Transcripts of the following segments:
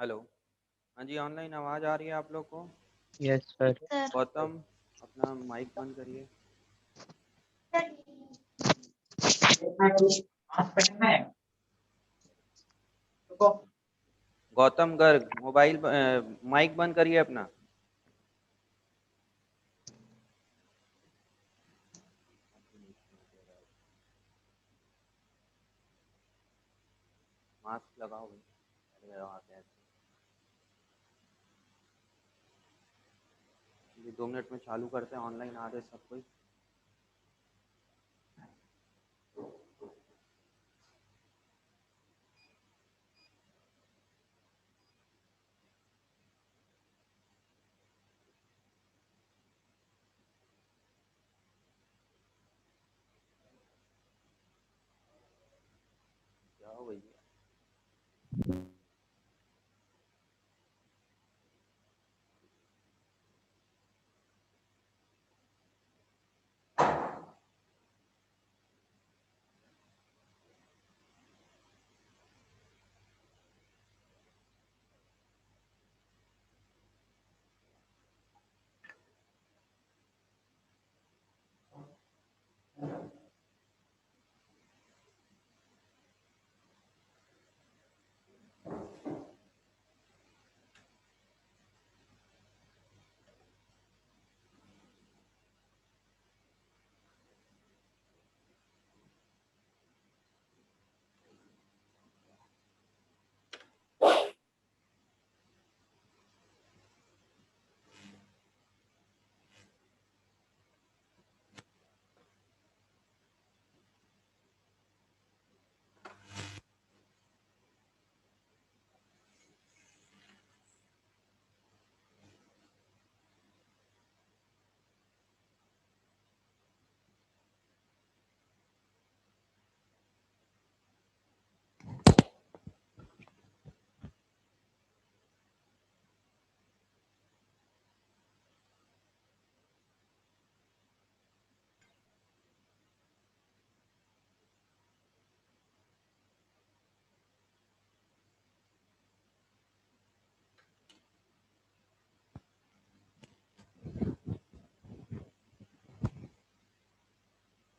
Hello. हाँ जी, online आवाज़ आ रही है आप लोग को? Yes sir. गौतम, अपना माइक बंद करिए। गौतम गर्ग, मोबाइल माइक बंद करिए अपना। मास्क लगाओ भाई। अरे वहाँ पे ऐसे। ये 2 मिनट में चालू करते हैं, ऑनलाइन आ रहे सब कोई। जाओ भैया।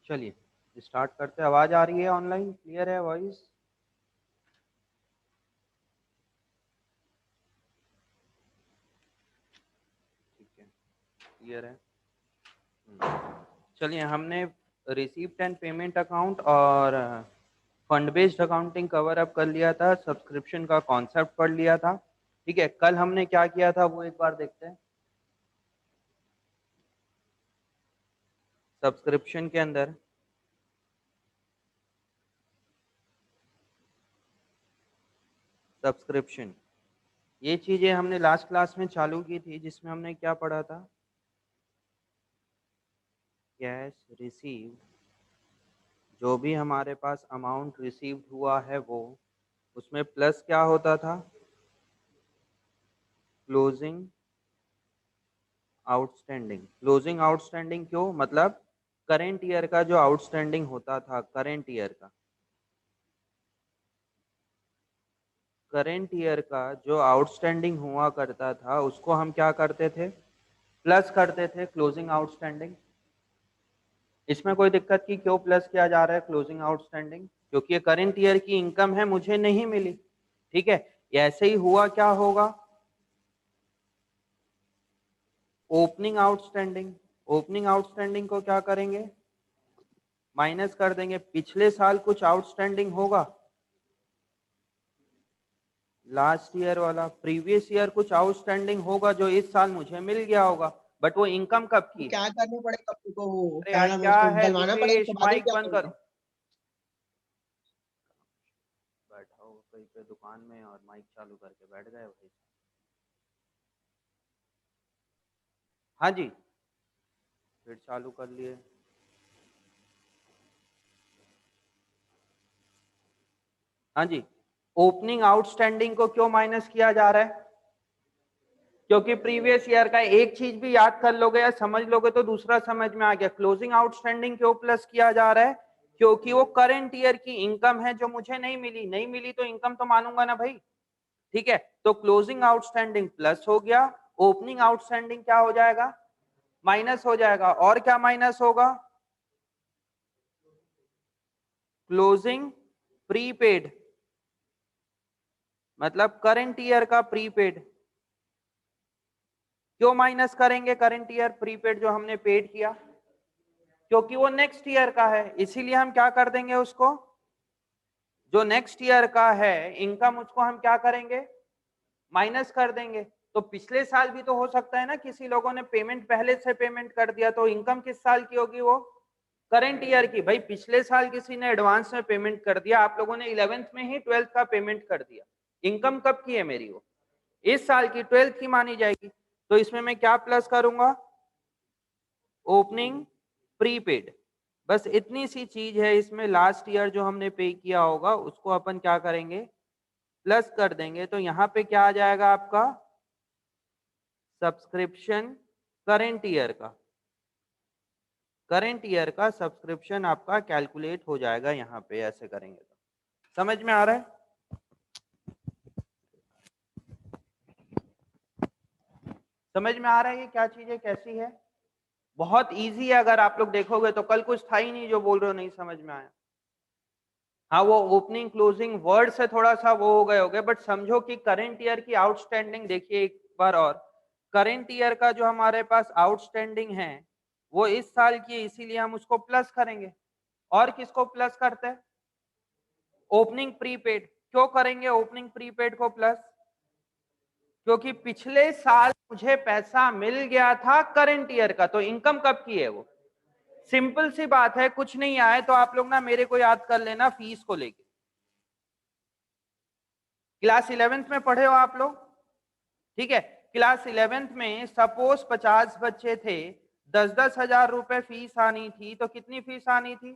चलिए स्टार्ट करते हैं। आवाज़ आ रही है? ऑनलाइन क्लियर है वॉइस? ठीक है, क्लियर है। चलिए, हमने रिसीप्ट एंड पेमेंट अकाउंट और fund based accounting cover up कर लिया था, सब्सक्रिप्शन का कॉन्सेप्ट पढ़ लिया था। ठीक है, कल हमने क्या किया था वो एक बार देखते हैं। सब्सक्रिप्शन के अंदर सब्सक्रिप्शन, ये चीजें हमने लास्ट क्लास में चालू की थी, जिसमें हमने क्या पढ़ा था? कैश रिसीव, जो भी हमारे पास अमाउंट रिसीव्ड हुआ है वो, उसमें प्लस क्या होता था? Closing outstanding. क्लोजिंग आउटस्टैंडिंग क्यों? मतलब करेंट ईयर का जो आउटस्टैंडिंग होता था, करेंट ईयर का जो आउटस्टैंडिंग हुआ करता था, उसको हम क्या करते थे? प्लस करते थे क्लोजिंग आउटस्टैंडिंग। इसमें कोई दिक्कत की क्यों प्लस किया जा रहा है क्लोजिंग आउटस्टैंडिंग? क्योंकि ये करेंट ईयर की इनकम है, मुझे नहीं मिली। ठीक है, ऐसे ही हुआ क्या होगा? Opening outstanding. ओपनिंग आउटस्टैंडिंग को क्या करेंगे? माइनस कर देंगे। पिछले साल कुछ आउटस्टैंडिंग होगा, लास्ट ईयर वाला, प्रीवियस ईयर कुछ आउटस्टैंडिंग होगा जो इस साल मुझे मिल गया होगा, बट वो इनकम कब तो की? क्या करना पड़ेगा अपने को? वो अरे क्या यार नाम है, क्या उसको है डलवाना पड़ेगा, दिपेश, उसके बाद ही माइक क्या बंद करो। करोगे? बैठा हो कहीं पे दुकान में और माइक चालू करके बैठ गए भाई। हाँ जी, फिर चालू कर लिए। हाँ जी, ओपनिंग आउटस्टैंडिंग को क्यों माइनस किया जा रहा है? क्योंकि प्रीवियस ईयर का एक चीज भी याद कर लोगे या समझ लोगे तो दूसरा समझ में आ गया। क्लोजिंग आउटस्टैंडिंग क्यों प्लस किया जा रहा है? क्योंकि वो करंट ईयर की इनकम है जो मुझे नहीं मिली। नहीं मिली तो इनकम तो मानूंगा ना भाई। ठीक है, तो क्लोजिंग आउटस्टैंडिंग प्लस हो गया, ओपनिंग आउटस्टैंडिंग क्या हो जाएगा, माइनस हो जाएगा। और क्या माइनस होगा, क्लोजिंग प्रीपेड, मतलब करंट ईयर का प्रीपेड। क्यों माइनस करेंगे करंट ईयर प्रीपेड जो हमने पेड किया, क्योंकि वो नेक्स्ट ईयर का है, इसीलिए हम क्या कर देंगे उसको, जो नेक्स्ट ईयर का है इनकम, उसको हम क्या करेंगे, माइनस कर देंगे। तो पिछले साल भी तो हो सकता है ना, किसी लोगों ने पेमेंट पहले से पेमेंट कर दिया, तो इनकम किस साल की होगी, वो करंट ईयर की। भाई पिछले साल किसी ने एडवांस में पेमेंट कर दिया, आप लोगों ने 11th में ही 12th का पेमेंट कर दिया, इनकम कब की है मेरी, वो इस साल की 12th की मानी जाएगी। तो इसमें मैं क्या प्लस करूंगा, ओपनिंग प्रीपेड। बस इतनी सी चीज है इसमें, लास्ट ईयर जो हमने पे किया होगा उसको अपन क्या करेंगे, प्लस कर देंगे। तो यहां पे क्या आ जाएगा आपका, सब्सक्रिप्शन करेंट ईयर का, करंट ईयर का सब्सक्रिप्शन आपका कैलकुलेट हो जाएगा यहां पे, ऐसे करेंगे तो समझ में आ रहा है। समझ में आ रहा है ये क्या चीज है, कैसी है, बहुत इजी है। अगर आप लोग देखोगे तो कल कुछ था ही नहीं जो बोल रहे हो नहीं समझ में आया। हाँ वो ओपनिंग क्लोजिंग वर्ड से थोड़ा सा वो हो गए, बट समझो कि करंट ईयर की आउटस्टैंडिंग देखिए एक बार और, करंट ईयर का जो हमारे पास आउटस्टैंडिंग है वो इस साल की है, इसीलिए हम उसको प्लस करेंगे। और किसको प्लस करते हैं, ओपनिंग प्रीपेड। क्यों करेंगे ओपनिंग प्रीपेड को प्लस, क्योंकि पिछले साल मुझे पैसा मिल गया था करंट ईयर का, तो इनकम कब की है वो, सिंपल सी बात है। कुछ नहीं आए तो आप लोग ना मेरे को याद कर लेना फीस को लेके, क्लास 11th में पढ़े हो आप लोग, ठीक है। क्लास 11th में सपोज 50 बच्चे थे, 10-10 हजार रुपए फीस आनी थी, तो कितनी फीस आनी थी,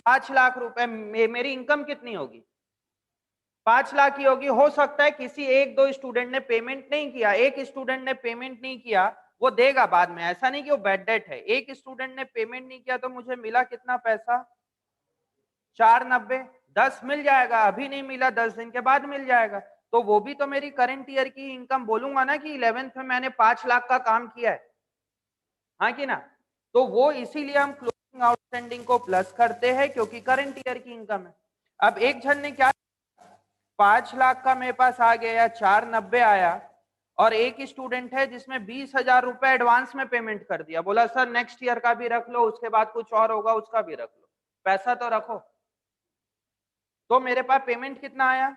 5 लाख रुपए। मेरी इनकम कितनी होगी, 5 लाख की होगी। हो सकता है किसी एक दो स्टूडेंट ने पेमेंट नहीं किया, एक स्टूडेंट ने पेमेंट नहीं किया, वो देगा बाद में, ऐसा नहीं कि वो बैड डेट है। एक स्टूडेंट ने पेमेंट नहीं किया तो मुझे मिला कितना पैसा, 490। 10 मिल जाएगा, अभी नहीं मिला 10 दिन के बाद मिल जाएगा, तो वो भी तो मेरी करंट ईयर की इनकम बोलूंगा ना कि 11th में मैंने 5 लाख का काम किया है, हाँ कि ना। तो वो इसीलिए हम क्लोजिंग आउटस्टैंडिंग को प्लस करते हैं, क्योंकि करंट ईयर की इनकम है। अब एक जन ने क्या, 5 लाख का मेरे पास आ गया, 490 आया, और एक स्टूडेंट है जिसमें 20 हजार रुपए एडवांस में पेमेंट कर दिया, बोला सर नेक्स्ट ईयर का भी रख लो, उसके बाद कुछ और होगा उसका भी रख लो, पैसा तो रखो। तो मेरे पास पेमेंट कितना आया,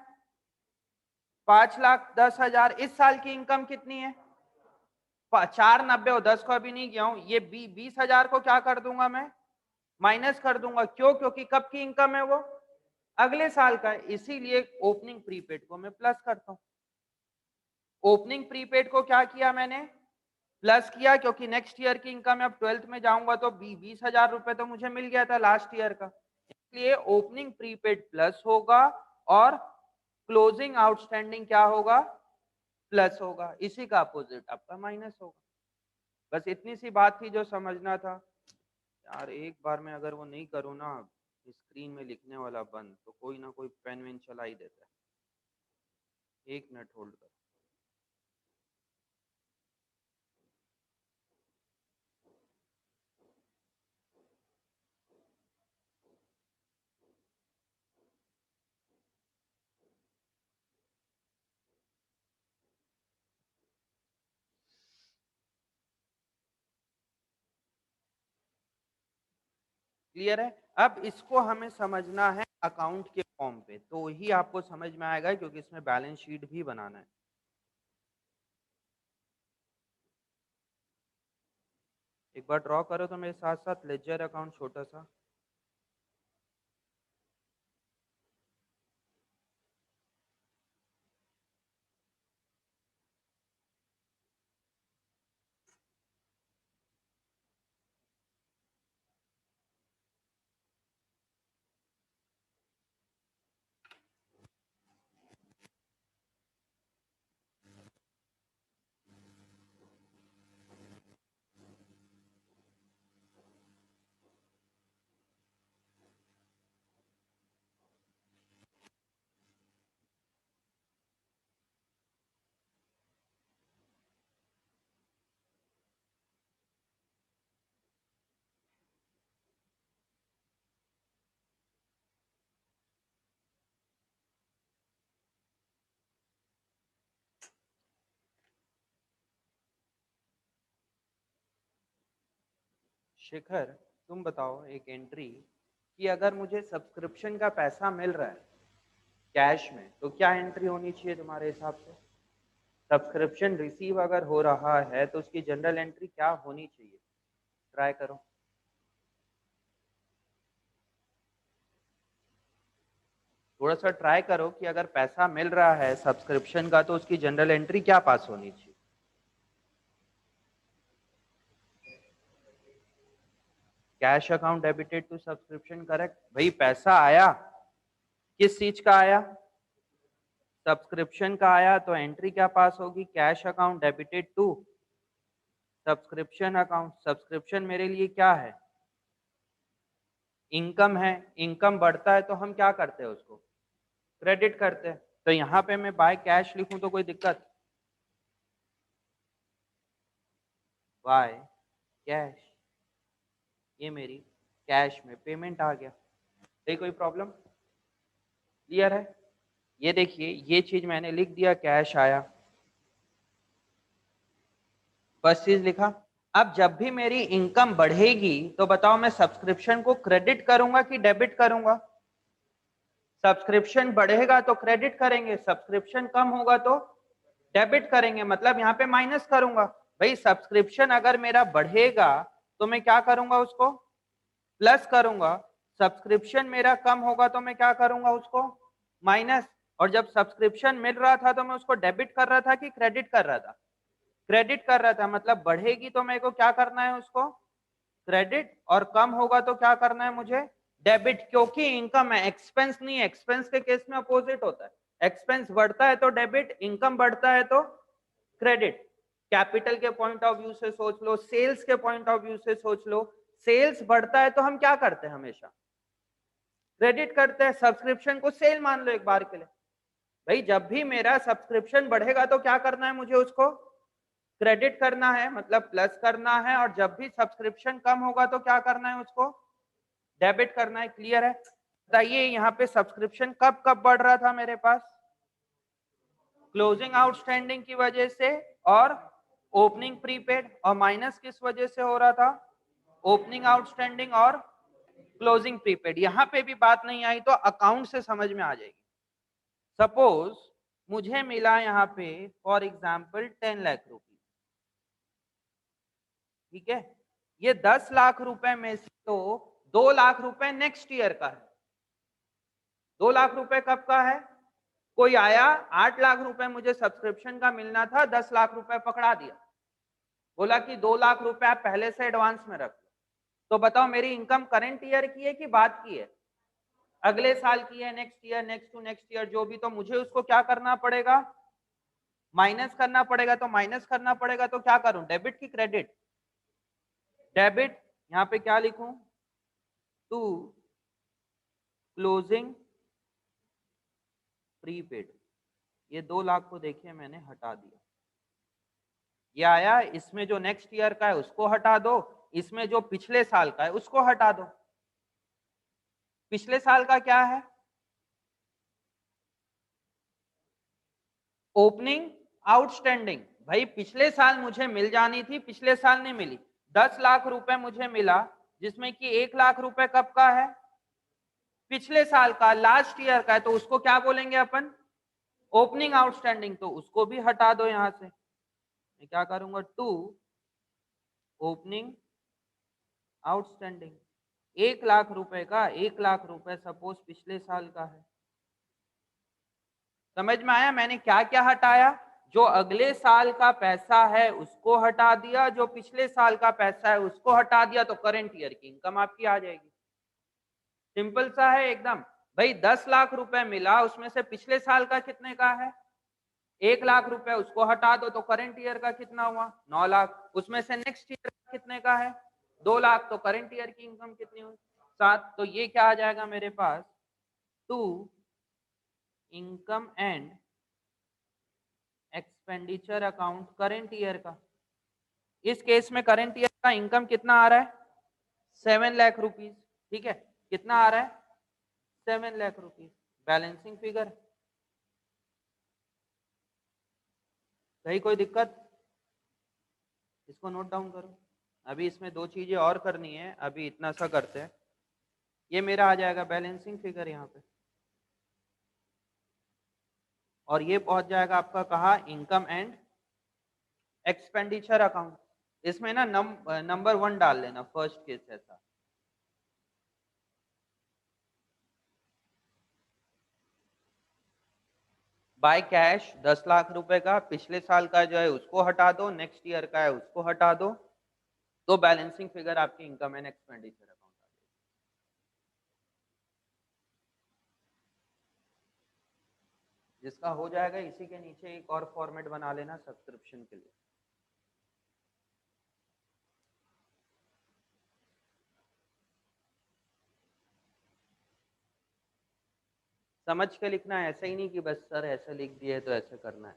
5,10,000। इस साल की इनकम कितनी है, 490, और 10 को अभी नहीं गया हूं, ये 20 हजार को क्या कर दूंगा मैं, माइनस कर दूंगा। क्यों, क्योंकि कब की इनकम है वो, अगले साल का है, इसीलिए ओपनिंग प्रीपेड को मैं प्लस करता हूं। ओपनिंग प्रीपेड को क्या किया मैंने, प्लस किया, क्योंकि नेक्स्ट ईयर की इनकम अब 12th में जाऊंगा तो 20 हजार रुपए तो मुझे मिल गया था लास्ट ईयर का, इसलिए ओपनिंग प्रीपेड प्लस होगा और क्लोजिंग आउटस्टैंडिंग क्या होगा, प्लस होगा। इसी का अपोजिट आपका माइनस होगा। बस इतनी सी बात थी जो समझना था यार। एक बार में अगर वो नहीं करूँ ना, स्क्रीन में लिखने वाला बंद, तो कोई ना कोई पेन वेन चला ही देता है। 1 मिनट होल्ड कर। क्लियर है। अब इसको हमें समझना है अकाउंट के फॉर्म पे, तो ही आपको समझ में आएगा, क्योंकि इसमें बैलेंस शीट भी बनाना है। एक बार ड्रॉ करो तो मेरे साथ साथ लेजर अकाउंट छोटा सा। शिखर, तुम बताओ एक एंट्री कि अगर मुझे सब्सक्रिप्शन का पैसा मिल रहा है कैश में, तो क्या एंट्री होनी चाहिए तुम्हारे हिसाब से? सब्सक्रिप्शन रिसीव अगर हो रहा है तो उसकी जनरल एंट्री क्या होनी चाहिए? ट्राई करो। थोड़ा सा ट्राई करो कि अगर पैसा मिल रहा है सब्सक्रिप्शन का तो उसकी जनरल एंट्री क्या पास होनी चाहिए? Cash account debited to subscription, correct. भाई पैसा आया, किस चीज का आया? सब्सक्रिप्शन का आया, तो एंट्री क्या पास होगी? Cash account debited to subscription account. Subscription मेरे लिए क्या है? इनकम है। इनकम बढ़ता है तो हम क्या करते हैं? उसको क्रेडिट करते हैं। तो यहाँ पे मैं बाय कैश लिखूं तो कोई दिक्कत? बाय कैश, ये मेरी कैश में पेमेंट आ गया। कोई प्रॉब्लम? क्लियर है? ये देखिए, ये चीज मैंने लिख दिया, कैश आया, फर्स्ट चीज लिखा। अब जब भी मेरी इनकम बढ़ेगी तो बताओ मैं सब्सक्रिप्शन को क्रेडिट करूंगा कि डेबिट करूंगा? सब्सक्रिप्शन बढ़ेगा तो क्रेडिट करेंगे, सब्सक्रिप्शन कम होगा तो डेबिट करेंगे, मतलब यहाँ पे माइनस करूंगा। भाई सब्सक्रिप्शन अगर मेरा बढ़ेगा तो मैं क्या करूंगा? उसको प्लस करूंगा। सब्सक्रिप्शन मेरा कम होगा तो मैं क्या करूंगा? उसको माइनस। और जब सब्सक्रिप्शन मिल रहा था तो मैं उसको डेबिट कर रहा था कि क्रेडिट कर रहा था? क्रेडिट कर रहा था, मतलब बढ़ेगी तो मेरे को क्या करना है? उसको क्रेडिट, और कम होगा तो क्या करना है मुझे? डेबिट, क्योंकि इनकम है, एक्सपेंस नहीं है। एक्सपेंस के केस में अपोजिट होता है, एक्सपेंस बढ़ता है तो डेबिट, इनकम बढ़ता है तो क्रेडिट। कैपिटल के पॉइंट ऑफ व्यू से सोच लो, सेल्स के पॉइंट ऑफ व्यू से सोच लो। सेल्स बढ़ता है तो हम क्या करते हैं? हमेशा क्रेडिट करते हैं। सब्सक्रिप्शन को सेल मान लो एक बार के लिए। भाई जब भी मेरा सब्सक्रिप्शन बढ़ेगा तो क्या करना है मुझे? उसको क्रेडिट करना है, मतलब प्लस करना है। और जब भी सब्सक्रिप्शन कम होगा तो क्या करना है? उसको डेबिट करना है। क्लियर है? बताइए यहाँ पे सब्सक्रिप्शन कब कब बढ़ रहा था मेरे पास? क्लोजिंग आउटस्टैंडिंग की वजह से और ओपनिंग प्रीपेड। और माइनस किस वजह से हो रहा था? ओपनिंग आउटस्टैंडिंग और क्लोजिंग प्रीपेड। यहां पे भी बात नहीं आई तो अकाउंट से समझ में आ जाएगी। सपोज मुझे मिला यहाँ पे फॉर एग्जाम्पल 10 लाख रुपीज, ठीक है। ये 10 लाख रुपए में से तो 2 लाख रुपए नेक्स्ट ईयर का है। 2 लाख रुपए कब का है? कोई आया, 8 लाख रुपए मुझे सब्सक्रिप्शन का मिलना था, 10 लाख रुपए पकड़ा दिया, बोला कि 2 लाख रुपए आप पहले से एडवांस में रख लो। तो बताओ मेरी इनकम करंट ईयर की है कि बाद की है? अगले साल की है, next year, next to next year, जो भी। तो मुझे उसको क्या करना पड़ेगा? माइनस करना पड़ेगा। तो माइनस करना पड़ेगा तो क्या करूं? डेबिट की क्रेडिट? डेबिट। यहां पे क्या लिखूं? To closing prepaid. ये 2 लाख को देखिए मैंने हटा दिया। ये आया, इसमें जो नेक्स्ट ईयर का है उसको हटा दो, इसमें जो पिछले साल का है उसको हटा दो। पिछले साल का क्या है? Opening outstanding. भाई पिछले साल मुझे मिल जानी थी, पिछले साल नहीं मिली। 10 लाख रुपए मुझे मिला, जिसमें कि 1 लाख रुपए कब का है? पिछले साल का, लास्ट ईयर का है। तो उसको क्या बोलेंगे अपन? Opening outstanding. तो उसको भी हटा दो यहां से। मैं क्या करूंगा? To opening outstanding. 1 लाख रुपए का 1 लाख रुपए सपोज पिछले साल का है। समझ में आया मैंने क्या क्या हटाया? जो अगले साल का पैसा है उसको हटा दिया, जो पिछले साल का पैसा है उसको हटा दिया, तो करंट ईयर की इनकम आपकी आ जाएगी। सिंपल सा है एकदम। भाई 10 लाख रुपए मिला, उसमें से पिछले साल का कितने का है? 1 लाख रुपए, उसको हटा दो तो करंट ईयर का कितना हुआ? 9 लाख। उसमें से नेक्स्ट ईयर कितने का है? 2 लाख। तो करंट ईयर की इनकम कितनी हुई? 7। तो ये क्या आ जाएगा मेरे पास? To income and expenditure account current year का। इस केस में करंट ईयर का इनकम कितना आ रहा है? 7 लाख रुपीज। ठीक है, कितना आ रहा है? 7 लाख रुपीज। Balancing figure. सही? कोई दिक्कत? इसको नोट डाउन करो। अभी इसमें दो चीजें और करनी है, अभी इतना सा करते हैं। ये मेरा आ जाएगा बैलेंसिंग फिगर यहाँ पे, और ये पहुंच जाएगा आपका कहा, इनकम एंड एक्सपेंडिचर अकाउंट। इसमें ना नंबर 1 डाल लेना, फर्स्ट केस ऐसा। बाय कैश 10 लाख रुपए का, पिछले साल का जो है उसको हटा दो, नेक्स्ट ईयर का है उसको हटा दो, तो बैलेंसिंग फिगर आपकी इनकम एंड एक्सपेंडिचर अकाउंट आ जाएगी। जिसका हो जाएगा, इसी के नीचे एक और फॉर्मेट बना लेना सब्सक्रिप्शन के लिए। समझ के लिखना है, ऐसा ही नहीं कि बस सर ऐसे लिख दिए तो ऐसे करना है।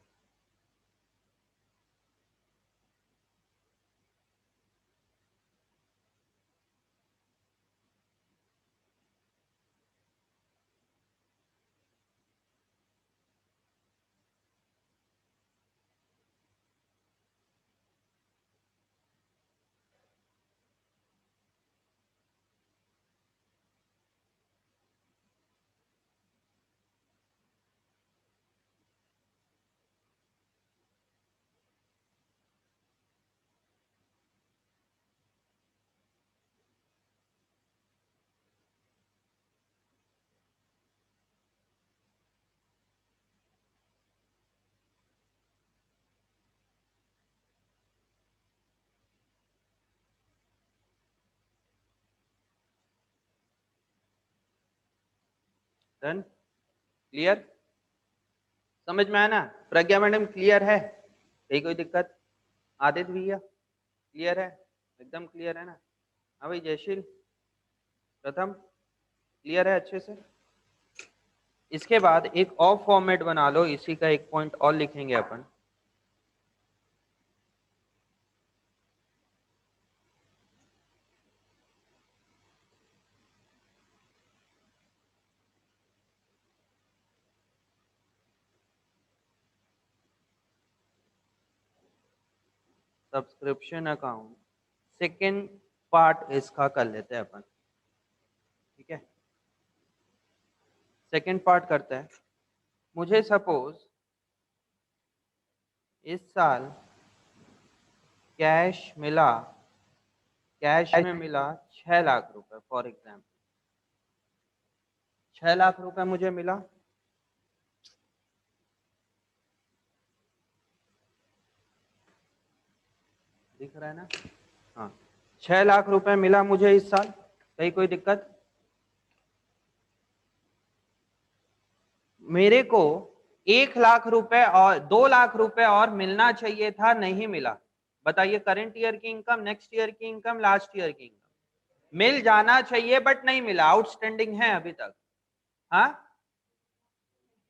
डन, क्लियर, समझ में आया ना? प्रज्ञा मैडम क्लियर है? कहीं कोई दिक्कत? आदित्य भैया क्लियर है? एकदम क्लियर है ना? हाँ भाई, जयशील प्रथम क्लियर है अच्छे से? इसके बाद एक और फॉर्मेट बना लो, इसी का एक पॉइंट और लिखेंगे अपन। सब्सक्रिप्शन अकाउंट सेकेंड पार्ट इसका कर लेते हैं अपन, ठीक है? सेकेंड पार्ट करते हैं। मुझे सपोज इस साल कैश मिला, कैश में मिला 6 लाख रुपए फॉर एग्जाम्पल, 6 लाख रुपए मुझे मिला। दिख रहा है ना? हाँ, 6 लाख रुपए मिला मुझे इस साल, कहीं कोई दिक्कत? मेरे को 1 लाख रुपए और 2 लाख रुपए और मिलना चाहिए था, नहीं मिला। बताइए, करंट ईयर की इनकम, नेक्स्ट ईयर की इनकम, लास्ट ईयर की इनकम। मिल जाना चाहिए बट नहीं मिला, आउटस्टैंडिंग है अभी तक। हाँ,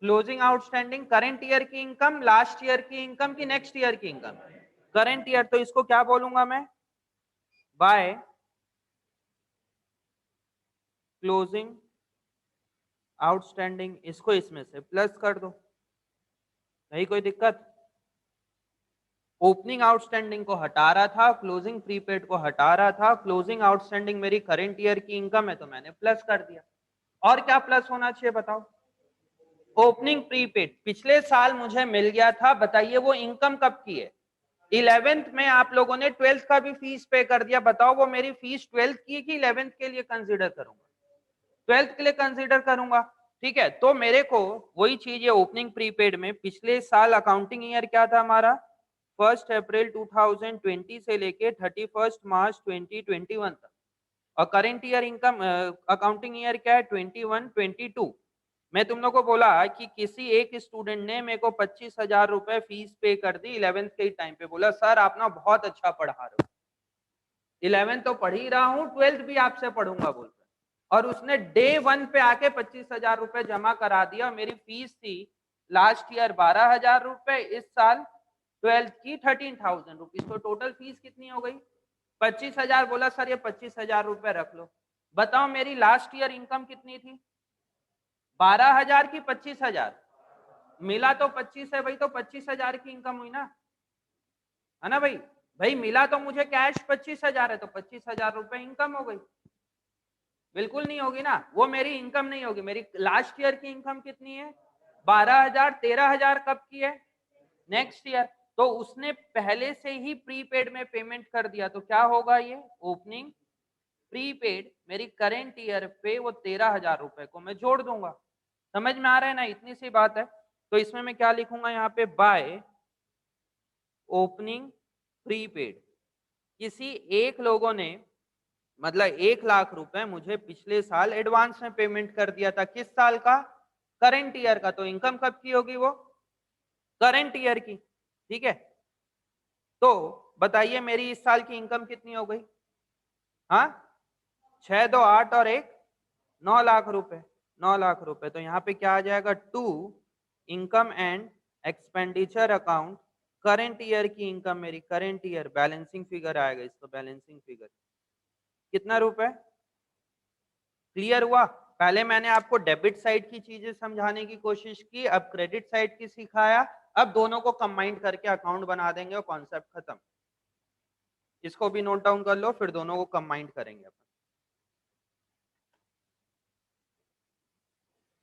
क्लोजिंग आउटस्टैंडिंग, करंट ईयर की इनकम, लास्ट ईयर की इनकम की नेक्स्ट ईयर की इनकम? करंट ईयर, तो इसको क्या बोलूंगा मैं? बाय क्लोजिंग आउटस्टैंडिंग, इसको इसमें से प्लस कर दो, नहीं कोई दिक्कत? ओपनिंग आउटस्टैंडिंग को हटा रहा था, क्लोजिंग प्रीपेड को हटा रहा था, क्लोजिंग आउटस्टैंडिंग मेरी करंट ईयर की इनकम है तो मैंने प्लस कर दिया। और क्या प्लस होना चाहिए बताओ? ओपनिंग प्रीपेड पिछले साल मुझे मिल गया था, बताइए वो इनकम कब की है? 11th में आप लोगों ने 12th का भी फीस पे कर दिया, बताओ वो मेरी फीस 12th की कि 11th के लिए कंसीडर करूंगा? 12th के लिए कंसीडर करूंगा, ठीक है? तो मेरे को वही चीज है, ओपनिंग प्रीपेड में पिछले साल अकाउंटिंग ईयर क्या था हमारा? 1 अप्रैल 2020 से लेके 31 मार्च 2021 तक। और current year income accounting year क्या है? 21-22। मैं तुम लोग को बोला कि किसी एक स्टूडेंट ने मेरे को 25,000 रुपए फीस पे कर दी 11th के टाइम पे, बोला सर आप ना बहुत अच्छा पढ़ा रहे हो, 11th तो पढ़ ही रहा हूँ, 12th भी आपसे पढ़ूंगा बोल रहे, और उसने डे 1 पे आके 25,000 रुपए जमा करा दिया। मेरी फीस थी लास्ट ईयर 12,000 रुपए, इस साल 12th की 13,000 रुपीज, तो टोटल फीस कितनी हो गई? 25,000। बोला सर ये 25,000 रुपए रख लो। बताओ मेरी लास्ट ईयर इनकम कितनी थी? 12,000 की 25,000? मिला तो 25 है भाई, तो 25,000 की इनकम हुई ना, है ना भाई? भाई मिला तो मुझे कैश 25,000 है, तो 25,000 रुपए इनकम हो गई। बिल्कुल नहीं होगी ना, वो मेरी इनकम नहीं होगी। मेरी लास्ट ईयर की इनकम कितनी है? 12,000। 13,000 कब की है? Next year. तो उसने पहले से ही प्रीपेड में पेमेंट कर दिया, तो क्या होगा? ये ओपनिंग प्रीपेड मेरी करेंट ईयर पे वो 13,000 रुपए को मैं जोड़ दूंगा। समझ में आ रहा है ना? इतनी सी बात है। तो इसमें मैं क्या लिखूंगा यहाँ पे? By opening prepaid. किसी एक लोगों ने मतलब 1,00,000 रुपए मुझे पिछले साल एडवांस में पेमेंट कर दिया था। किस साल का? करंट ईयर का। तो इनकम कब की होगी वो? करंट ईयर की। ठीक है। तो बताइए मेरी इस साल की इनकम कितनी हो गई? हाँ, 6 2 8 और 1 9,00,000 रुपए। 9,00,000 रुपए। तो यहाँ पे क्या आ जाएगा? To income and expenditure account current year की इनकम, मेरी करंट ईयर बैलेंसिंग फिगर आएगा इसको, बैलेंसिंग फिगर कितना रुपए? क्लियर हुआ? पहले मैंने आपको डेबिट साइड की चीजें समझाने की कोशिश की, अब क्रेडिट साइड की सिखाया। अब दोनों को कंबाइन करके अकाउंट बना देंगे और कॉन्सेप्ट खत्म। इसको भी नोट डाउन कर लो, फिर दोनों को कंबाइन करेंगे अपन।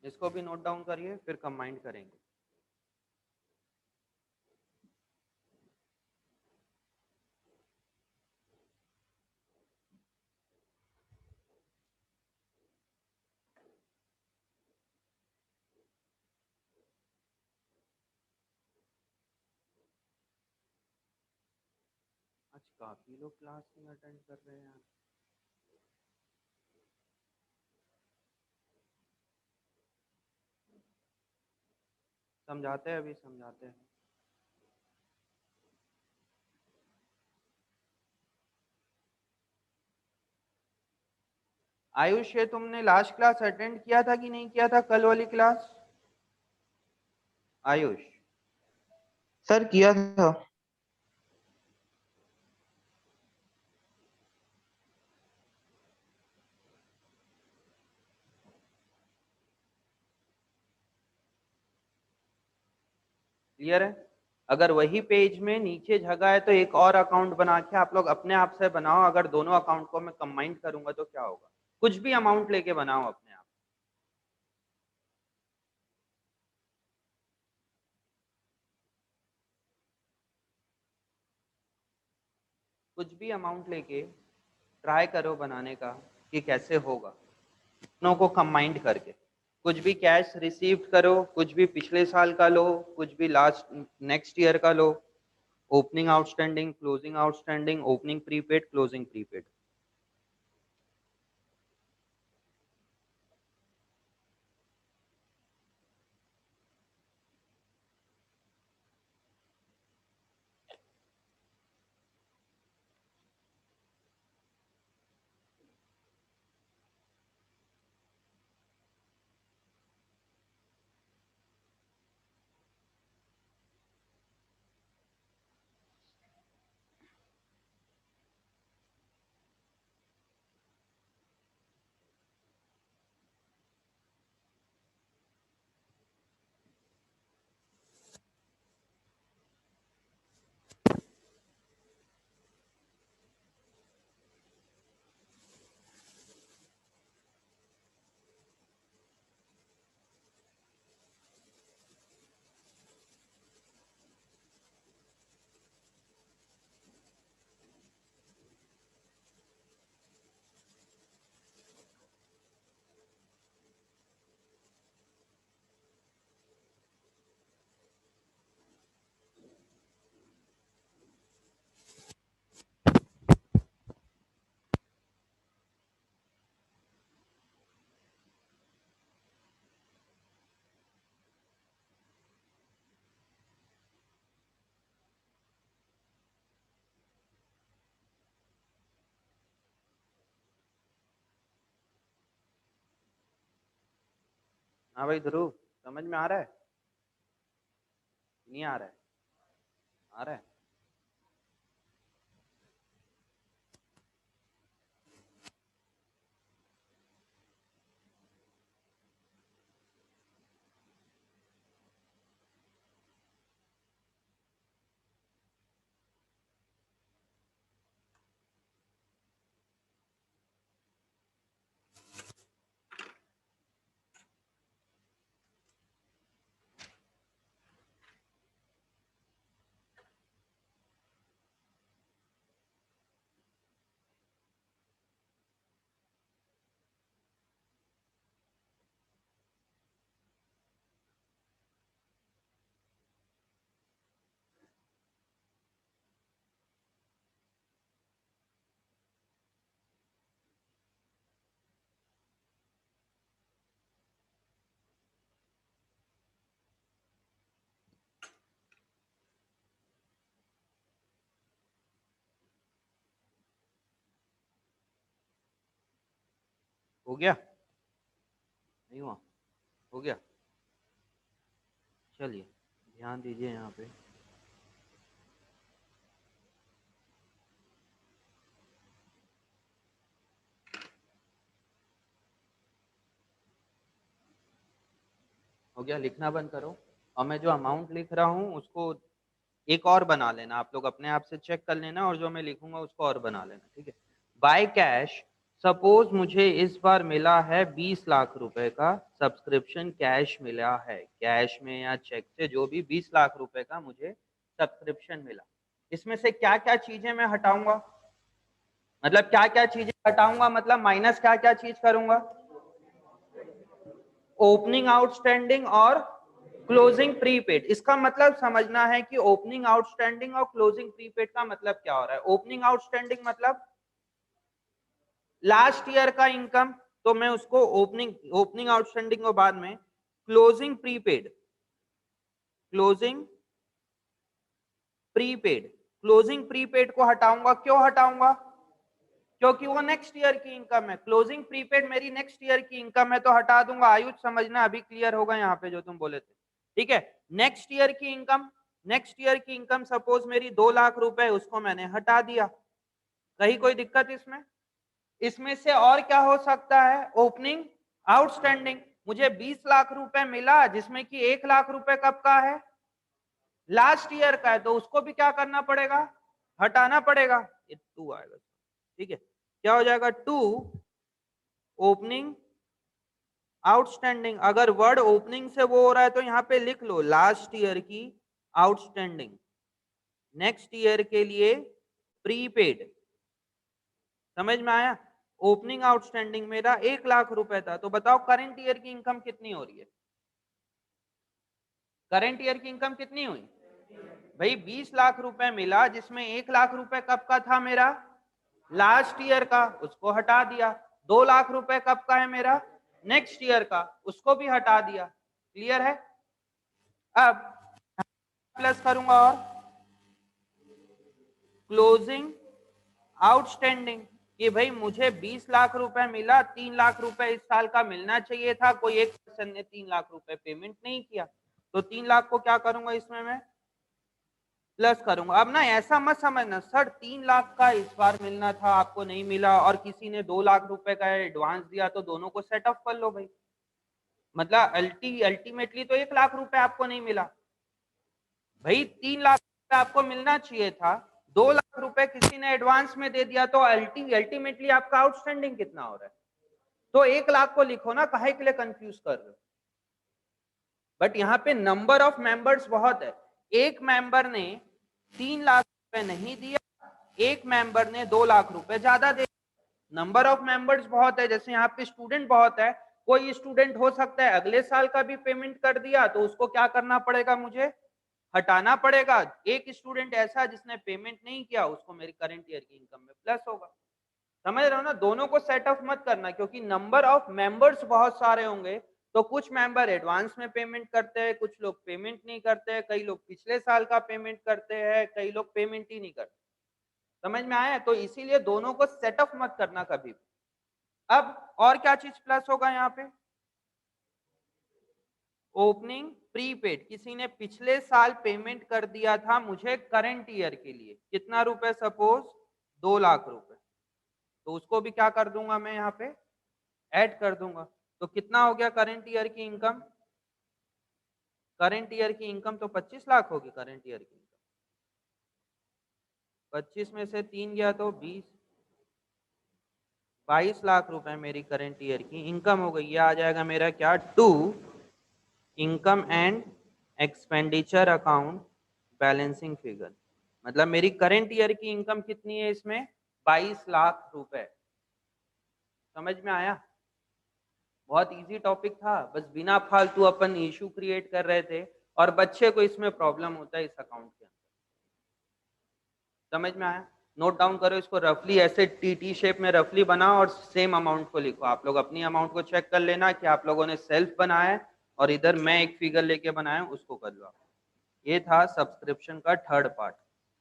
इसको भी नोट डाउन करिए, फिर कंबाइन करेंगे। आज काफी लोग क्लास में अटेंड कर रहे हैं। समझाते हैं, अभी समझाते हैं। आयुष, ये तुमने लास्ट क्लास अटेंड किया था कि नहीं किया था, कल वाली क्लास? आयुष, सर किया था। क्लियर है? अगर वही पेज में नीचे जगह है तो एक और अकाउंट बना के आप लोग अपने आप से बनाओ। अगर दोनों अकाउंट को मैं कंबाइन करूंगा तो क्या होगा? कुछ भी अमाउंट लेके बनाओ अपने आप। कुछ भी अमाउंट लेके ट्राई करो बनाने का कि कैसे होगा दोनों को कंबाइंड करके। कुछ भी कैश रिसीव्ड करो, कुछ भी पिछले साल का लो, कुछ भी लास्ट नेक्स्ट ईयर का लो। Opening outstanding, closing outstanding, opening prepaid, closing prepaid. हाँ भाई ध्रुव, समझ में आ रहा है? नहीं आ रहा है? आ रहा है? हो गया? नहीं हुआ? हो गया? चलिए ध्यान दीजिए यहाँ पे। हो गया? लिखना बंद करो और मैं जो अमाउंट लिख रहा हूँ उसको एक और बना लेना, आप लोग अपने आप से चेक कर लेना और जो मैं लिखूंगा उसको और बना लेना, ठीक है? बाय कैश, सपोज मुझे इस बार मिला है 20 लाख रुपए का सब्सक्रिप्शन, कैश मिला है, कैश में या चेक से जो भी 20 लाख रुपए का मुझे सब्सक्रिप्शन मिला। इसमें से क्या क्या चीजें मैं हटाऊंगा, मतलब क्या क्या चीजें हटाऊंगा, मतलब माइनस क्या क्या चीज करूंगा? ओपनिंग आउटस्टैंडिंग और क्लोजिंग प्रीपेड। इसका मतलब समझना है कि ओपनिंग आउटस्टैंडिंग और क्लोजिंग प्रीपेड का मतलब क्या हो रहा है। ओपनिंग आउटस्टैंडिंग मतलब लास्ट ईयर का इनकम, तो मैं उसको ओपनिंग ओपनिंग आउटस्टैंडिंग को बाद में, closing prepaid, closing prepaid, closing prepaid को हटाऊंगा। क्यों हटाऊंगा? क्योंकि वो नेक्स्ट ईयर की इनकम है। क्लोजिंग प्रीपेड मेरी नेक्स्ट ईयर की इनकम है तो हटा दूंगा। आयुष समझना, अभी क्लियर होगा यहाँ पे जो तुम बोले थे, ठीक है? नेक्स्ट ईयर की इनकम, नेक्स्ट ईयर की इनकम सपोज मेरी 2 लाख रुपए, उसको मैंने हटा दिया। कहीं कोई दिक्कत इसमें? इसमें से और क्या हो सकता है? Opening outstanding. मुझे 20 लाख रुपए मिला जिसमें कि 1 लाख रुपए कब का है? लास्ट ईयर का है, तो उसको भी क्या करना पड़ेगा? हटाना पड़ेगा। ये 2 आएगा, ठीक है? क्या हो जाएगा? 2 ओपनिंग आउटस्टैंडिंग। अगर वर्ड ओपनिंग से वो हो रहा है तो यहां पे लिख लो लास्ट ईयर की आउटस्टैंडिंग, नेक्स्ट ईयर के लिए प्रीपेड। समझ में आया? ओपनिंग आउटस्टैंडिंग मेरा 1 लाख रुपए था, तो बताओ करंट ईयर की इनकम कितनी हो रही है? करंट ईयर की इनकम कितनी हुई भाई? 20 लाख रुपए मिला जिसमें 1 लाख रुपए कब का था मेरा? लास्ट ईयर का, उसको हटा दिया। 2 लाख रुपए कब का है मेरा? नेक्स्ट ईयर का, उसको भी हटा दिया। क्लियर है? अब प्लस करूंगा और क्लोजिंग आउटस्टैंडिंग, कि भाई मुझे 20 लाख रुपए मिला, 3 लाख रुपए इस साल का मिलना चाहिए था, कोई एक पर्सन ने 3 लाख रुपए पेमेंट नहीं किया, तो 3 लाख को क्या करूंगा इसमें मैं? प्लस करूंगा। अब ना ऐसा मत समझना सर 3 लाख का इस बार मिलना था आपको नहीं मिला और किसी ने 2 लाख रुपए का एडवांस दिया, तो दोनों को सेट ऑफ कर लो भाई। मतलब अल्टीमेटली तो 1 लाख रुपए आपको नहीं मिला भाई, 3 लाख रुपए आपको मिलना चाहिए था, 2 लाख रुपए किसी ने एडवांस में दे दिया, तो अल्टीमेटली आपका आउटस्टैंडिंग कितना हो रहा है? तो 1 लाख को लिखो ना, काहे के लिए कंफ्यूज कर रहे हो? बट यहाँ पे नंबर ऑफ मेंबर्स बहुत है। एक मेंबर ने 3 लाख रुपए नहीं दिया, एक मेंबर ने 2 लाख रुपए ज्यादा दे। नंबर ऑफ मेंबर्स बहुत है, जैसे यहाँ पे स्टूडेंट बहुत है, कोई स्टूडेंट हो सकता है अगले साल का भी पेमेंट कर दिया, तो उसको क्या करना पड़ेगा? मुझे हटाना पड़ेगा। एक स्टूडेंट ऐसा जिसने पेमेंट नहीं किया, उसको मेरी करंट ईयर की इनकम में प्लस होगा। समझ रहे हो ना? दोनों को सेट ऑफ मत करना, क्योंकि नंबर ऑफ मेंबर्स बहुत सारे होंगे, तो कुछ मेंबर एडवांस में पेमेंट करते हैं, कुछ लोग पेमेंट नहीं करते हैं, कई लोग पिछले साल का पेमेंट करते हैं, कई लोग पेमेंट ही नहीं करते। समझ में आया? तो इसीलिए दोनों को सेट ऑफ मत करना कभी भी। अब और क्या चीज प्लस होगा यहाँ पे? ओपनिंग प्रीपेड, किसी ने पिछले साल पेमेंट कर दिया था मुझे करंट ईयर के लिए, कितना रुपए? सपोज 2 लाख रुपए, तो उसको भी क्या कर दूंगा मैं यहाँ पे? ऐड कर दूंगा। तो कितना हो गया करंट ईयर की इनकम? करंट ईयर की इनकम तो 25 लाख होगी करंट ईयर की इनकम। 25 में से 3 गया तो 20, 22 लाख रुपए मेरी करंट ईयर की इनकम हो गई। ये आ जाएगा मेरा क्या? To income and expenditure account balancing figure. मतलब मेरी करंट ईयर की इनकम कितनी है इसमें? 22 लाख रुपए। समझ में आया? बहुत इजी टॉपिक था, बस बिना फालतू अपन इशू क्रिएट कर रहे थे और बच्चे को इसमें प्रॉब्लम होता है इस अकाउंट के अंदर। समझ में आया? नोट डाउन करो इसको, रफली ऐसे टी शेप में रफली बनाओ और सेम अमाउंट को लिखो। आप लोग अपनी अमाउंट को चेक कर लेना कि आप लोगों ने सेल्फ बनाया है और इधर मैं एक फिगर लेके बनाया हूं, उसको कर लो। ये था सब्सक्रिप्शन का थर्ड पार्ट।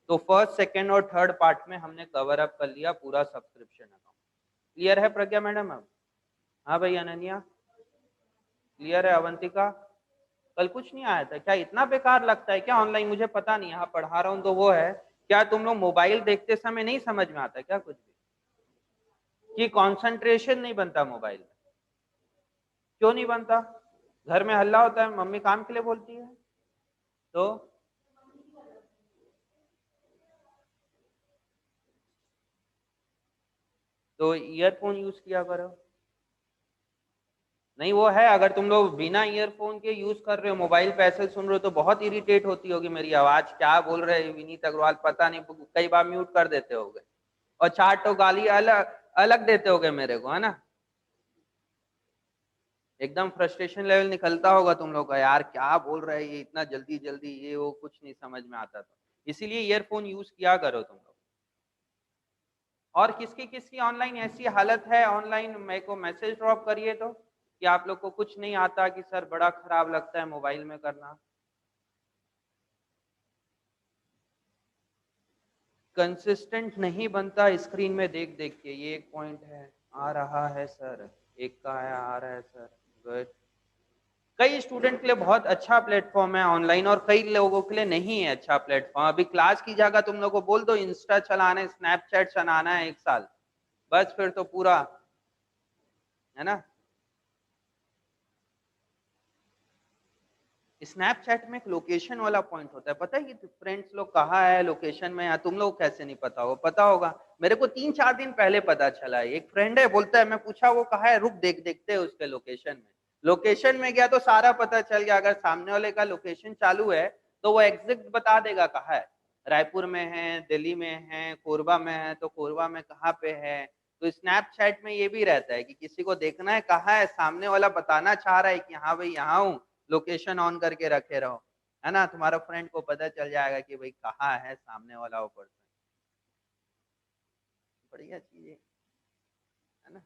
तो फर्स्ट, सेकेंड और थर्ड पार्ट में हमने कवर अप कर लिया पूरा सब्सक्रिप्शन अकाउंट। क्लियर है प्रज्ञा मैडम? अब हाँ भाई अनन्या, क्लियर है? अवंतिका, कल कुछ नहीं आया था क्या? इतना बेकार लगता है क्या ऑनलाइन? मुझे पता नहीं, यहाँ पढ़ा रहा हूँ तो वो है। क्या तुम लोग मोबाइल देखते समय नहीं समझ में आता क्या कुछ भी? कि कंसंट्रेशन नहीं बनता मोबाइल में? क्यों नहीं बनता? घर में हल्ला होता है, मम्मी काम के लिए बोलती है तो? ईयरफोन यूज किया करो। नहीं वो है, अगर तुम लोग बिना ईयरफोन के यूज कर रहे हो, मोबाइल पे ऐसे सुन रहे हो तो बहुत इरिटेट होती होगी मेरी आवाज, क्या बोल रहे हैं विनीत अग्रवाल, पता नहीं, कई बार म्यूट कर देते होगे और चार तो गाली अलग अलग देते होगे मेरे को, है ना? एकदम फ्रस्ट्रेशन लेवल निकलता होगा तुम लोग का, यार क्या बोल रहे हैं ये इतना जल्दी जल्दी, ये वो कुछ नहीं समझ में आता। तो इसीलिए ईयरफोन यूज किया करो तुम लोग। और किसकी किसकी ऑनलाइन ऐसी हालत है, ऑनलाइन मेरे को मैसेज ड्रॉप करिए तो, कि आप लोग को कुछ नहीं आता, कि सर बड़ा खराब लगता है मोबाइल में करना। कंसिस्टेंट नहीं बनता स्क्रीन में देख देख के, ये एक पॉइंट है। आ रहा है सर, एक का है, आ रहा है सर। गुड। कई स्टूडेंट के लिए बहुत अच्छा प्लेटफॉर्म है ऑनलाइन, और कई लोगों के लिए नहीं है अच्छा प्लेटफॉर्म। अभी क्लास की जगह तुम लोगों को बोल दो इंस्टा चलाना है, स्नैपचैट चलाना है 1 साल, बस फिर तो पूरा, है ना? स्नैपचैट में एक लोकेशन वाला पॉइंट होता है, पता है कि फ्रेंड्स लोग कहाँ है लोकेशन में, या तुम लोग कैसे नहीं पता हो? पता होगा, मेरे को 3-4 दिन पहले पता चला है। एक फ्रेंड है, बोलता है, मैं पूछा वो कहाँ है, रुक देखते हैं उसके लोकेशन में। लोकेशन में गया तो सारा पता चल गया। अगर सामने वाले का लोकेशन चालू है तो वो एग्जैक्ट बता देगा कहाँ है। रायपुर में है, दिल्ली में है, कोरबा में है, तो कोरबा में कहाँ पे है। तो स्नैपचैट में ये भी रहता है कि किसी को देखना है कहाँ है, सामने वाला बताना चाह रहा है कि हाँ भाई यहाँ हूँ, लोकेशन ऑन करके रखे रहो, है ना? तुम्हारा फ्रेंड को पता चल जाएगा कि भाई कहाँ है सामने वाला वो पर्सन। बढ़िया चीज है ना?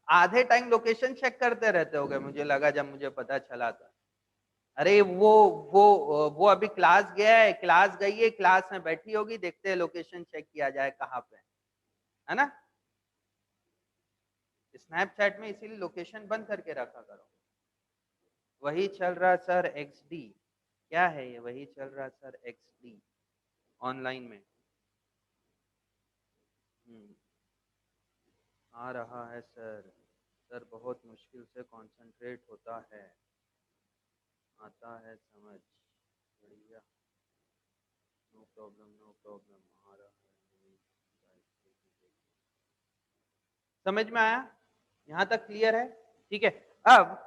आधे टाइम लोकेशन चेक करते रहते होगे, मुझे लगा जब मुझे पता चला था। अरे वो अभी क्लास गया है, क्लास गई है, क्लास में बैठी होगी, देखते हैं लोकेशन चेक किया जाए कहाँ पे, है ना? स्नैपचैट में इसीलिए लोकेशन बंद करके रखा करो। वही चल रहा सर XD, क्या है ये? वही चल रहा सर XD ऑनलाइन में। हम्म, आ रहा है सर। सर बहुत मुश्किल से कंसंट्रेट होता है, आता है समझ। बढ़िया, नो प्रॉब्लम नो प्रॉब्लम, आ रहा है। समझ में आया? यहाँ तक क्लियर है? ठीक है। अब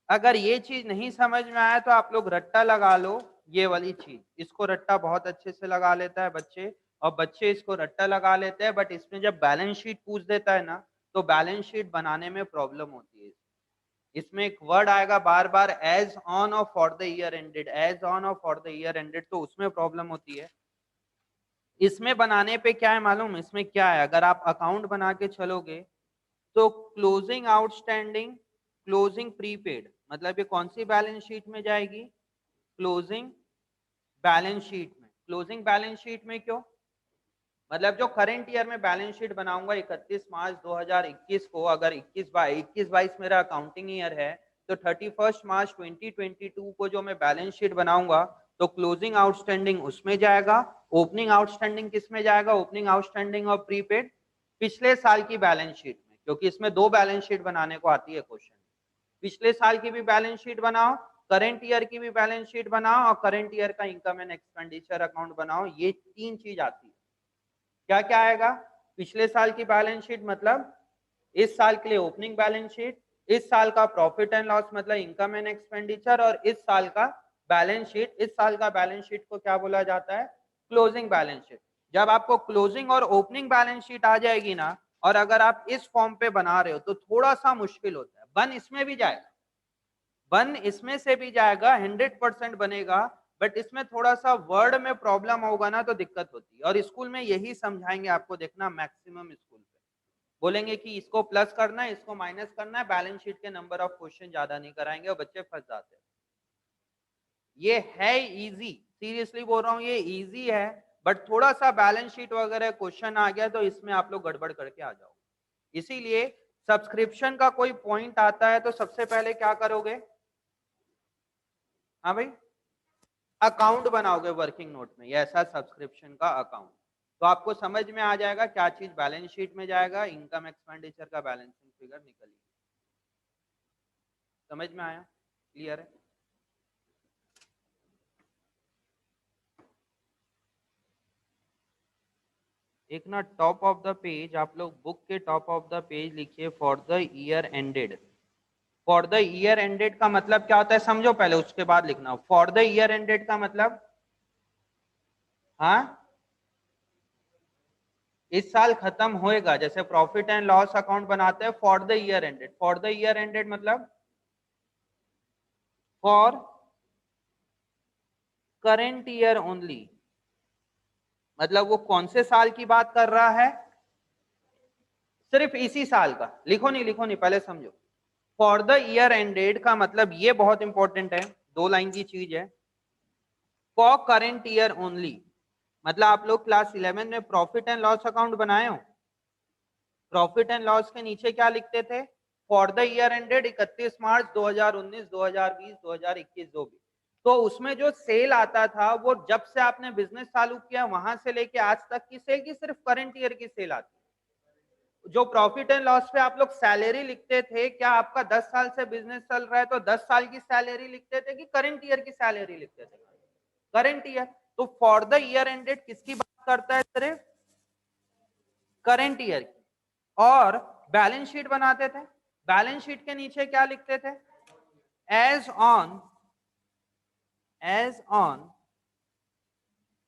अगर ये चीज नहीं समझ में आया तो आप लोग रट्टा लगा लो, ये वाली चीज, इसको रट्टा बहुत अच्छे से लगा लेता है बच्चे, और बच्चे इसको रट्टा लगा लेते हैं, बट इसमें जब बैलेंस शीट पूछ देता है ना, तो बैलेंस शीट बनाने में प्रॉब्लम होती है। इसमें एक वर्ड आएगा बार बार, एज ऑन और for the year ended, as on और फॉर द ईयर एंडेड, तो उसमें प्रॉब्लम होती है। इसमें बनाने पे क्या है मालूम? इसमें क्या है, अगर आप अकाउंट बना के चलोगे तो क्लोजिंग आउटस्टैंडिंग, क्लोजिंग प्रीपेड, मतलब ये कौन सी बैलेंस शीट में जाएगी? क्लोजिंग बैलेंस शीट में। क्लोजिंग बैलेंस शीट में क्यों? मतलब जो करंट ईयर में बैलेंस शीट बनाऊंगा 31 मार्च 2021 को, अगर 21-22 मेरा अकाउंटिंग ईयर है, तो 31 मार्च 2022 को जो मैं बैलेंस शीट बनाऊंगा, तो क्लोजिंग आउटस्टैंडिंग उसमें जाएगा। ओपनिंग आउटस्टैंडिंग किस में जाएगा? ओपनिंग आउटस्टैंडिंग और प्रीपेड पिछले साल की बैलेंस शीट में, क्योंकि इसमें 2 बैलेंस शीट बनाने को आती है क्वेश्चन। पिछले साल की भी बैलेंस शीट बनाओ, करंट ईयर की भी बैलेंस शीट बनाओ, और करंट ईयर का इनकम एंड एक्सपेंडिचर अकाउंट बनाओ। ये 3 चीज आती है। क्या क्या आएगा? पिछले साल की बैलेंस शीट मतलब इस साल के लिए ओपनिंग बैलेंस शीट, इस साल का प्रॉफिट एंड लॉस मतलब इनकम एंड एक्सपेंडिचर, और इस साल का बैलेंस शीट, इस साल का बैलेंस शीट को क्या बोला जाता है? Closing balance sheet. जब आपको क्लोजिंग और ओपनिंग बैलेंस शीट आ जाएगी ना, और अगर आप इस फॉर्म पे बना रहे हो तो थोड़ा सा मुश्किल होता है। बन इसमें भी जाएगा, बन इसमें से भी जाएगा, 100% बनेगा, बट इसमें थोड़ा सा वर्ड में प्रॉब्लम होगा ना, तो दिक्कत होती है। और स्कूल में यही समझाएंगे आपको, देखना मैक्सिमम स्कूल पे बोलेंगे कि इसको प्लस करना है, इसको माइनस करना है, बैलेंस शीट के नंबर ऑफ क्वेश्चन ज्यादा नहीं कराएंगे, और बच्चे फंस जाते हैं। ये है इजी, सीरियसली बोल रहा हूँ, ये इजी है, बट थोड़ा सा बैलेंस शीट वगैरह क्वेश्चन आ गया तो इसमें आप लोग गड़बड़ करके आ जाओ। इसीलिए सब्सक्रिप्शन का कोई पॉइंट आता है तो सबसे पहले क्या करोगे? हाँ भाई, अकाउंट बनाओगे वर्किंग नोट में, ये ऐसा सब्सक्रिप्शन का अकाउंट। तो आपको समझ में आ जाएगा क्या चीज बैलेंस शीट में जाएगा, इनकम एक्सपेंडिचर का बैलेंसिंग फिगर निकलिए। समझ में आया? क्लियर है? एक ना टॉप ऑफ द पेज, आप लोग बुक के टॉप ऑफ द पेज लिखिए for the year ended. For the year ended का मतलब क्या होता है समझो पहले, उसके बाद लिखना। फॉर द ईयर एंडेड का मतलब, हाँ, इस साल खत्म होएगा। जैसे प्रॉफिट एंड लॉस अकाउंट बनाते हैं for the year ended, for the year ended मतलब फॉर करंट ईयर ओनली। मतलब वो कौन से साल की बात कर रहा है? सिर्फ इसी साल का। लिखो नहीं, लिखो नहीं, पहले समझो। फॉर द ईयर एंडेड का मतलब, ये बहुत इंपॉर्टेंट है, 2 लाइन की चीज है। फॉर करंट ईयर ओनली मतलब आप लोग क्लास 11 में प्रॉफिट एंड लॉस अकाउंट बनाए हो, प्रॉफिट एंड लॉस के नीचे क्या लिखते थे? For the year ended 31 March 2019, 2020, 2021 जो भी। तो उसमें जो सेल आता था वो जब से आपने बिजनेस चालू किया वहां से लेके आज तक की सेल की सिर्फ करंट ईयर की सेल आती है। जो प्रॉफिट एंड लॉस पे आप लोग सैलरी लिखते थे, क्या आपका 10 साल से बिजनेस चल रहा है तो 10 साल की सैलरी लिखते थे कि करंट ईयर की सैलरी लिखते थे? Current year. तो फॉर द ईयर एंडेड किसकी बात करता है? सिर्फ करंट ईयर की। और बैलेंस शीट बनाते थे, बैलेंस शीट के नीचे क्या लिखते थे? As on, as on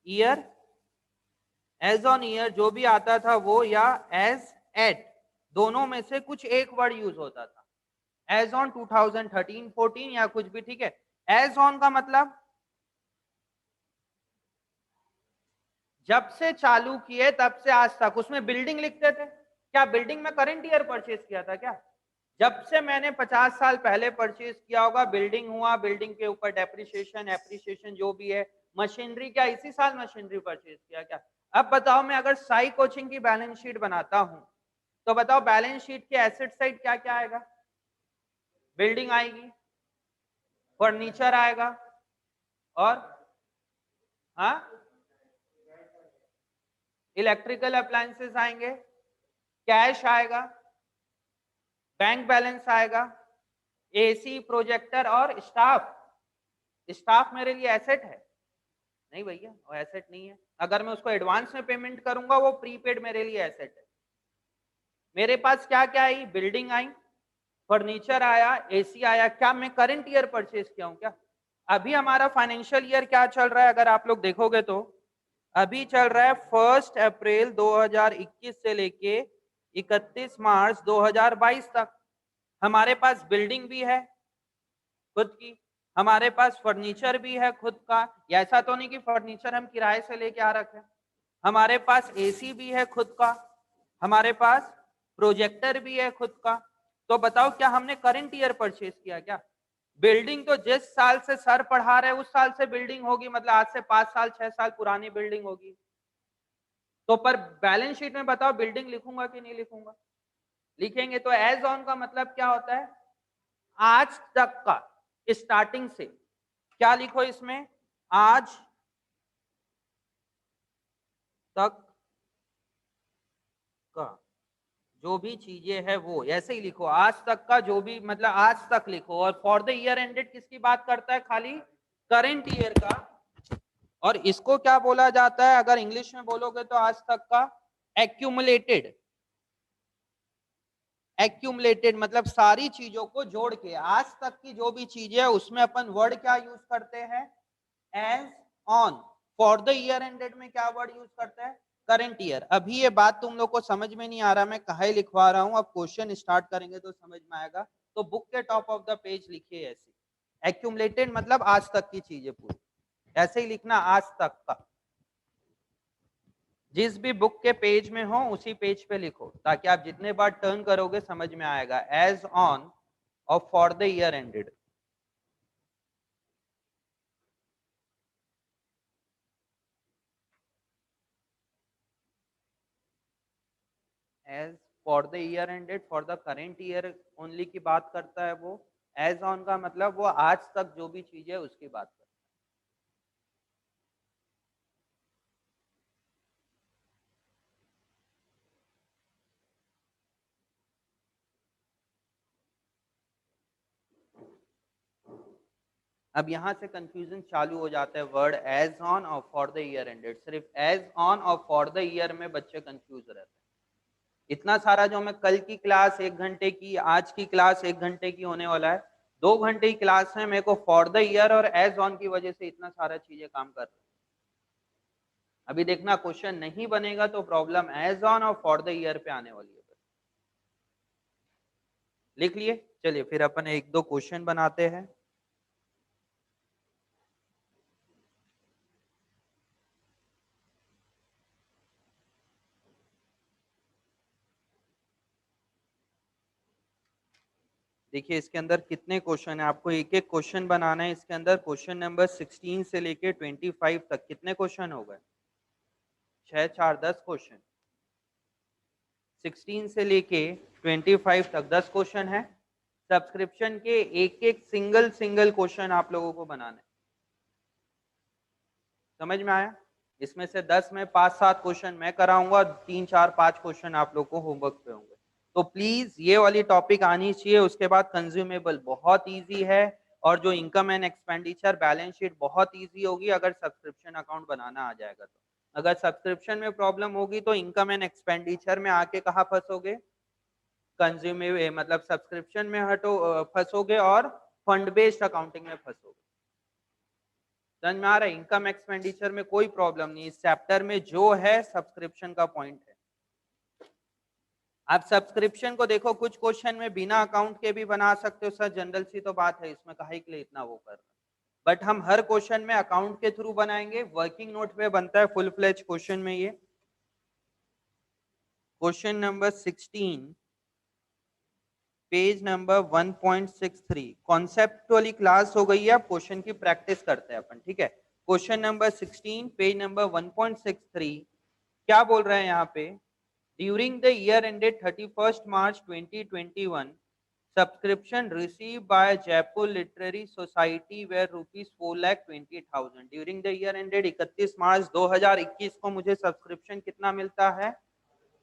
year, as on year जो भी आता था वो, या एज एट, दोनों में से कुछ एक वर्ड यूज होता था। एज ऑन 2013 14 या कुछ भी, ठीक है। एज ऑन का मतलब जब से चालू किए तब से आज तक। उसमें बिल्डिंग लिखते थे, क्या बिल्डिंग में करंट ईयर परचेज किया था क्या? जब से मैंने 50 साल पहले परचेज किया होगा, बिल्डिंग हुआ, बिल्डिंग के ऊपर डेप्रिसिएशन एप्रिसिएशन जो भी है, मशीनरी क्या इसी साल मशीनरी परचेज किया क्या? अब बताओ, मैं अगर साई कोचिंग की बैलेंस शीट बनाता हूं तो बताओ बैलेंस शीट के एसेट साइड क्या क्या आएगा? बिल्डिंग आएगी, फर्नीचर आएगा, और हाँ, इलेक्ट्रिकल अप्लायंसेस आएंगे, कैश आएगा, बैंक बैलेंस आएगा, एसी, प्रोजेक्टर और स्टाफ। स्टाफ मेरे लिए एसेट है? नहीं भैया, वो एसेट नहीं है। अगर मैं उसको एडवांस में पेमेंट करूंगा वो प्रीपेड मेरे लिए एसेट है। मेरे पास क्या क्या आई? बिल्डिंग आई, फर्नीचर आया, एसी आया। क्या मैं करंट ईयर परचेज किया हूं क्या? अभी हमारा फाइनेंशियल ईयर क्या चल रहा है? अगर आप लोग देखोगे तो अभी चल रहा है 1 अप्रैल 2021 से लेके 31 मार्च 2022 तक। हमारे पास बिल्डिंग भी है खुद की, हमारे पास फर्नीचर भी है खुद का। ऐसा तो नहीं कि फर्नीचर हम किराए से लेके आ रखे। हमारे पास एसी भी है खुद का, हमारे पास प्रोजेक्टर भी है खुद का। तो बताओ क्या हमने करंट ईयर परचेज किया क्या? बिल्डिंग तो जिस साल से सर पढ़ा रहे उस साल से बिल्डिंग होगी, मतलब आज से 5 साल 6 साल पुरानी बिल्डिंग होगी। तो पर बैलेंस शीट में बताओ बिल्डिंग लिखूंगा कि नहीं लिखूंगा? लिखेंगे। तो एज ऑन का मतलब क्या होता है? आज तक का, स्टार्टिंग से। क्या लिखो इसमें? आज तक का जो भी चीजें है वो ऐसे ही लिखो। आज तक का जो भी, मतलब आज तक लिखो। और फॉर द ईयर एंडेड किसकी बात करता है? खाली करंट ईयर का। और इसको क्या बोला जाता है अगर इंग्लिश में बोलोगे तो? आज तक का एक्यूमुलेटेड। एक्यूमुलेटेड मतलब सारी चीजों को जोड़ के आज तक की जो भी चीजें है उसमें अपन वर्ड क्या यूज करते हैं? As on. For the year ended में क्या वर्ड यूज करते हैं? Current year. अभी ये बात तुम लोग को समझ में नहीं आ रहा, मैं कहा लिखवा रहा हूं, अब क्वेश्चन स्टार्ट करेंगे तो समझ में आएगा। तो बुक के टॉप ऑफ द पेज लिखिए ऐसे, एक्यूमुलेटेड मतलब आज तक की चीजें पूरी, ऐसे ही लिखना आज तक का। जिस भी बुक के पेज में हो उसी पेज पे लिखो, ताकि आप जितने बार टर्न करोगे समझ में आएगा। एज ऑन और for the year ended. As for the year ended, for the current year only की बात करता है वो। एज ऑन का मतलब वो आज तक जो भी चीज है उसकी बात करता है। अब यहां से कंफ्यूजन चालू हो जाता है वर्ड एज ऑन और फॉर द ईयर एंडेड। सिर्फ एज ऑन और फॉर द ईयर में बच्चे कंफ्यूज रहते हैं। इतना सारा जो मैं कल की क्लास 1 घंटे की, आज की क्लास 1 घंटे की होने वाला है, 2 घंटे की क्लास है, मेरे को फॉर द ईयर और एज ऑन की वजह से इतना सारा चीजें काम कर रही है। अभी देखना क्वेश्चन नहीं बनेगा तो प्रॉब्लम एज ऑन और फॉर द ईयर पे आने वाली है। लिख लिए, चलिए फिर अपन एक दो क्वेश्चन बनाते हैं। देखिए इसके अंदर कितने क्वेश्चन है, आपको एक एक क्वेश्चन बनाना है। इसके अंदर क्वेश्चन नंबर 16 से लेके 25 तक कितने क्वेश्चन हो गए? 6 4 10 क्वेश्चन। 16 से लेके 25 तक 10 क्वेश्चन है। सब्सक्रिप्शन के एक एक सिंगल सिंगल क्वेश्चन आप लोगों को बनाना है। समझ में आया? इसमें से 10 में 5 7 क्वेश्चन मैं कराऊंगा, 3 4 5 क्वेश्चन आप लोग को होमवर्क पे होंगे। तो प्लीज ये वाली टॉपिक आनी चाहिए। उसके बाद कंज्यूमेबल बहुत इजी है, और जो income and expenditure balance sheet बहुत इजी होगी अगर सब्सक्रिप्शन अकाउंट बनाना आ जाएगा तो। अगर सब्सक्रिप्शन में प्रॉब्लम होगी तो इनकम एंड एक्सपेंडिचर में आके कहाँ फंसोगे? कंज्यूमेबल मतलब सब्सक्रिप्शन में हटो फंसोगे, और फंड बेस्ड अकाउंटिंग में फंसोगे। समझ में आ रहा है? इनकम एक्सपेंडिचर में कोई प्रॉब्लम नहीं, इस चैप्टर में जो है सब्सक्रिप्शन का पॉइंट है। आप सब्सक्रिप्शन को देखो, कुछ क्वेश्चन में बिना अकाउंट के भी बना सकते हो सर, जनरल सी तो बात है, इसमें काहे के लिए इतना वो कर रहे हैं। बट हम हर क्वेश्चन में अकाउंट के थ्रू बनाएंगे। वर्किंग नोट पे बनता है फुल फ्लेज क्वेश्चन में। ये question number 16 page number 1.63। Concept वाली क्लास हो गई है, अब क्वेश्चन की प्रैक्टिस करते हैं अपन, ठीक है? क्वेश्चन नंबर 16 पेज नंबर 1.63 क्या बोल रहे हैं यहाँ पे? During the year ended 31st March 2021, subscription received by Jaipur Literary Society were rupees 4,20,000। During the year ended 31 मार्च 2021 को मुझे सब्सक्रिप्शन कितना मिलता है?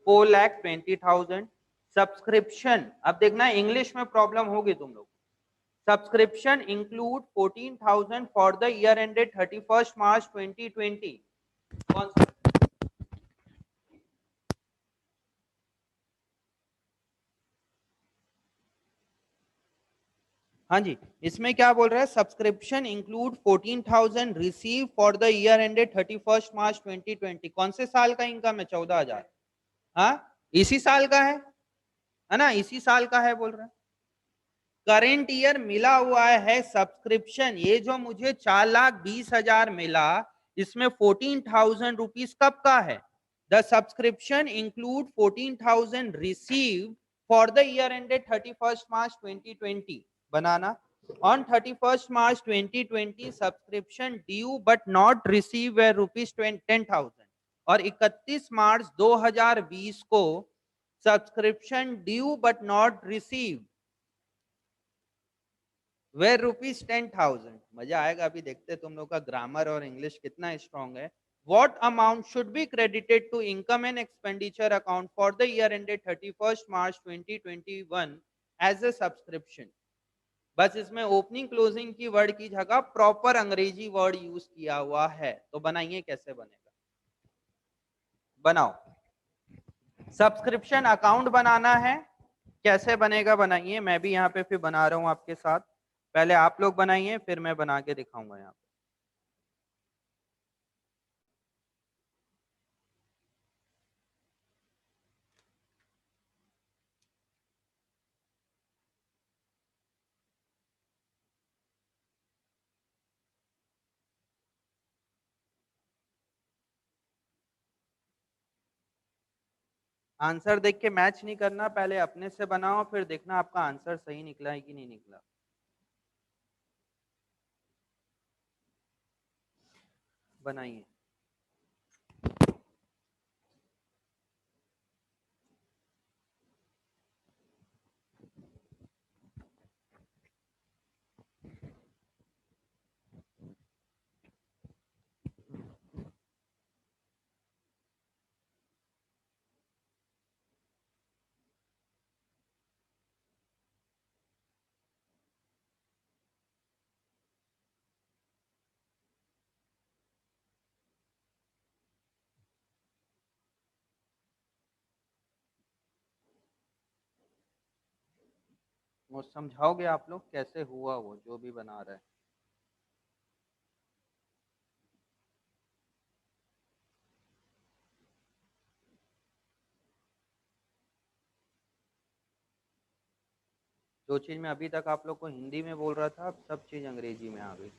4,20,000। सब्सक्रिप्शन, अब देखना इंग्लिश में प्रॉब्लम होगी तुम लोग। Subscription include 14,000 for the year ended 31st March 2020। कौन सा? हाँ जी, इसमें क्या बोल रहा है? Subscription include 14,000 receive for the year ended 31st March 2020। कौन से साल का इनकम है? 14,000। हाँ, इसी साल का है ना? इसी साल का है बोल रहा है। करेंट ईयर मिला हुआ है सब्सक्रिप्शन, ये जो मुझे 4,20,000 मिला, इसमें 14,000 रुपीज कब का है? The subscription include 14,000 receive for the year ended 31st March 2020। बनाना। On 31st March 2020 subscription due but not receive है रुपीज 10,000, और 31 मार्च 2020 को subscription due but not receive were rupees 10,000। मजा आएगा, अभी देखते तुम लोग का ग्रामर और इंग्लिश कितना स्ट्रांग है। What amount should be credited to income and expenditure account for the year ended 31st March 2021 as a subscription? बस इसमें ओपनिंग क्लोजिंग की वर्ड की जगह प्रॉपर अंग्रेजी वर्ड यूज किया हुआ है। तो बनाइए, कैसे बनेगा? बनाओ। सब्सक्रिप्शन अकाउंट बनाना है, कैसे बनेगा बनाइए। मैं भी यहाँ पे फिर बना रहा हूँ आपके साथ। पहले आप लोग बनाइए, फिर मैं बना के दिखाऊंगा यहाँ पे। आंसर देख के मैच नहीं करना, पहले अपने से बनाओ, फिर देखना आपका आंसर सही निकला है कि नहीं निकला। बनाइए। वो समझाओगे आप लोग कैसे हुआ वो जो भी बना रहा है? जो चीज़ मैं अभी तक आप लोग को हिंदी में बोल रहा था, अब सब चीज़ अंग्रेजी में आ गई।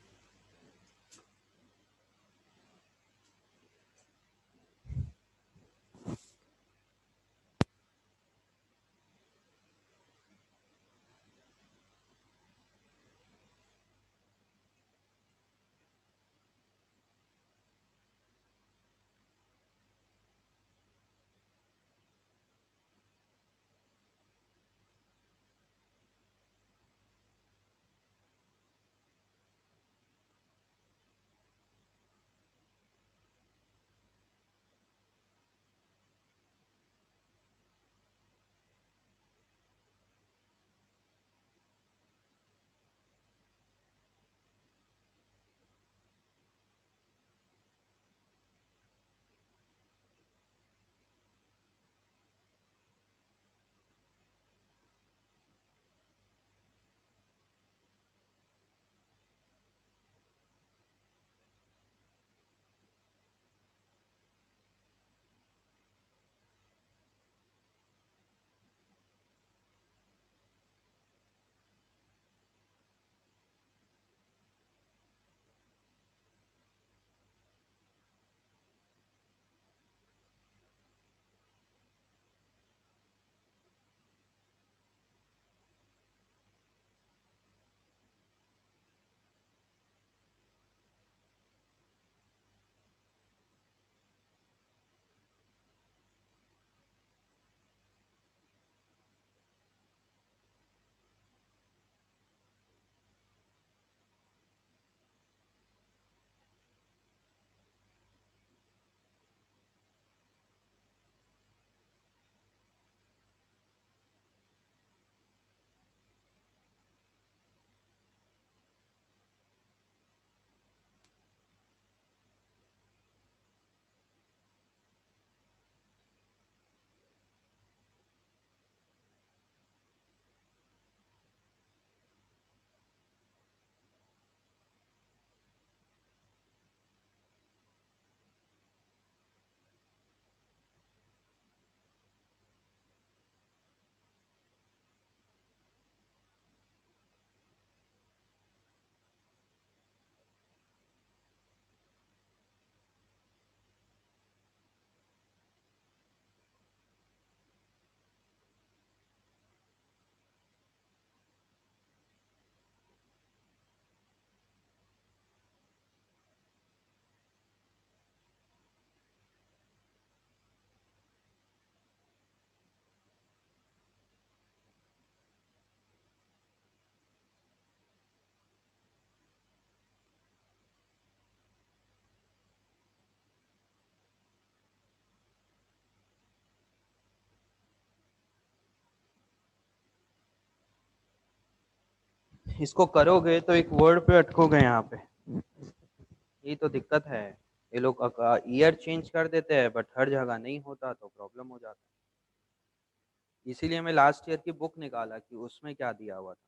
इसको करोगे तो एक वर्ड पे अटकोगे यहाँ पे, यही तो दिक्कत है। ये लोग ईयर चेंज कर देते हैं बट हर जगह नहीं होता तो प्रॉब्लम हो जाता है। इसीलिए मैं लास्ट ईयर की बुक निकाला कि उसमें क्या दिया हुआ था।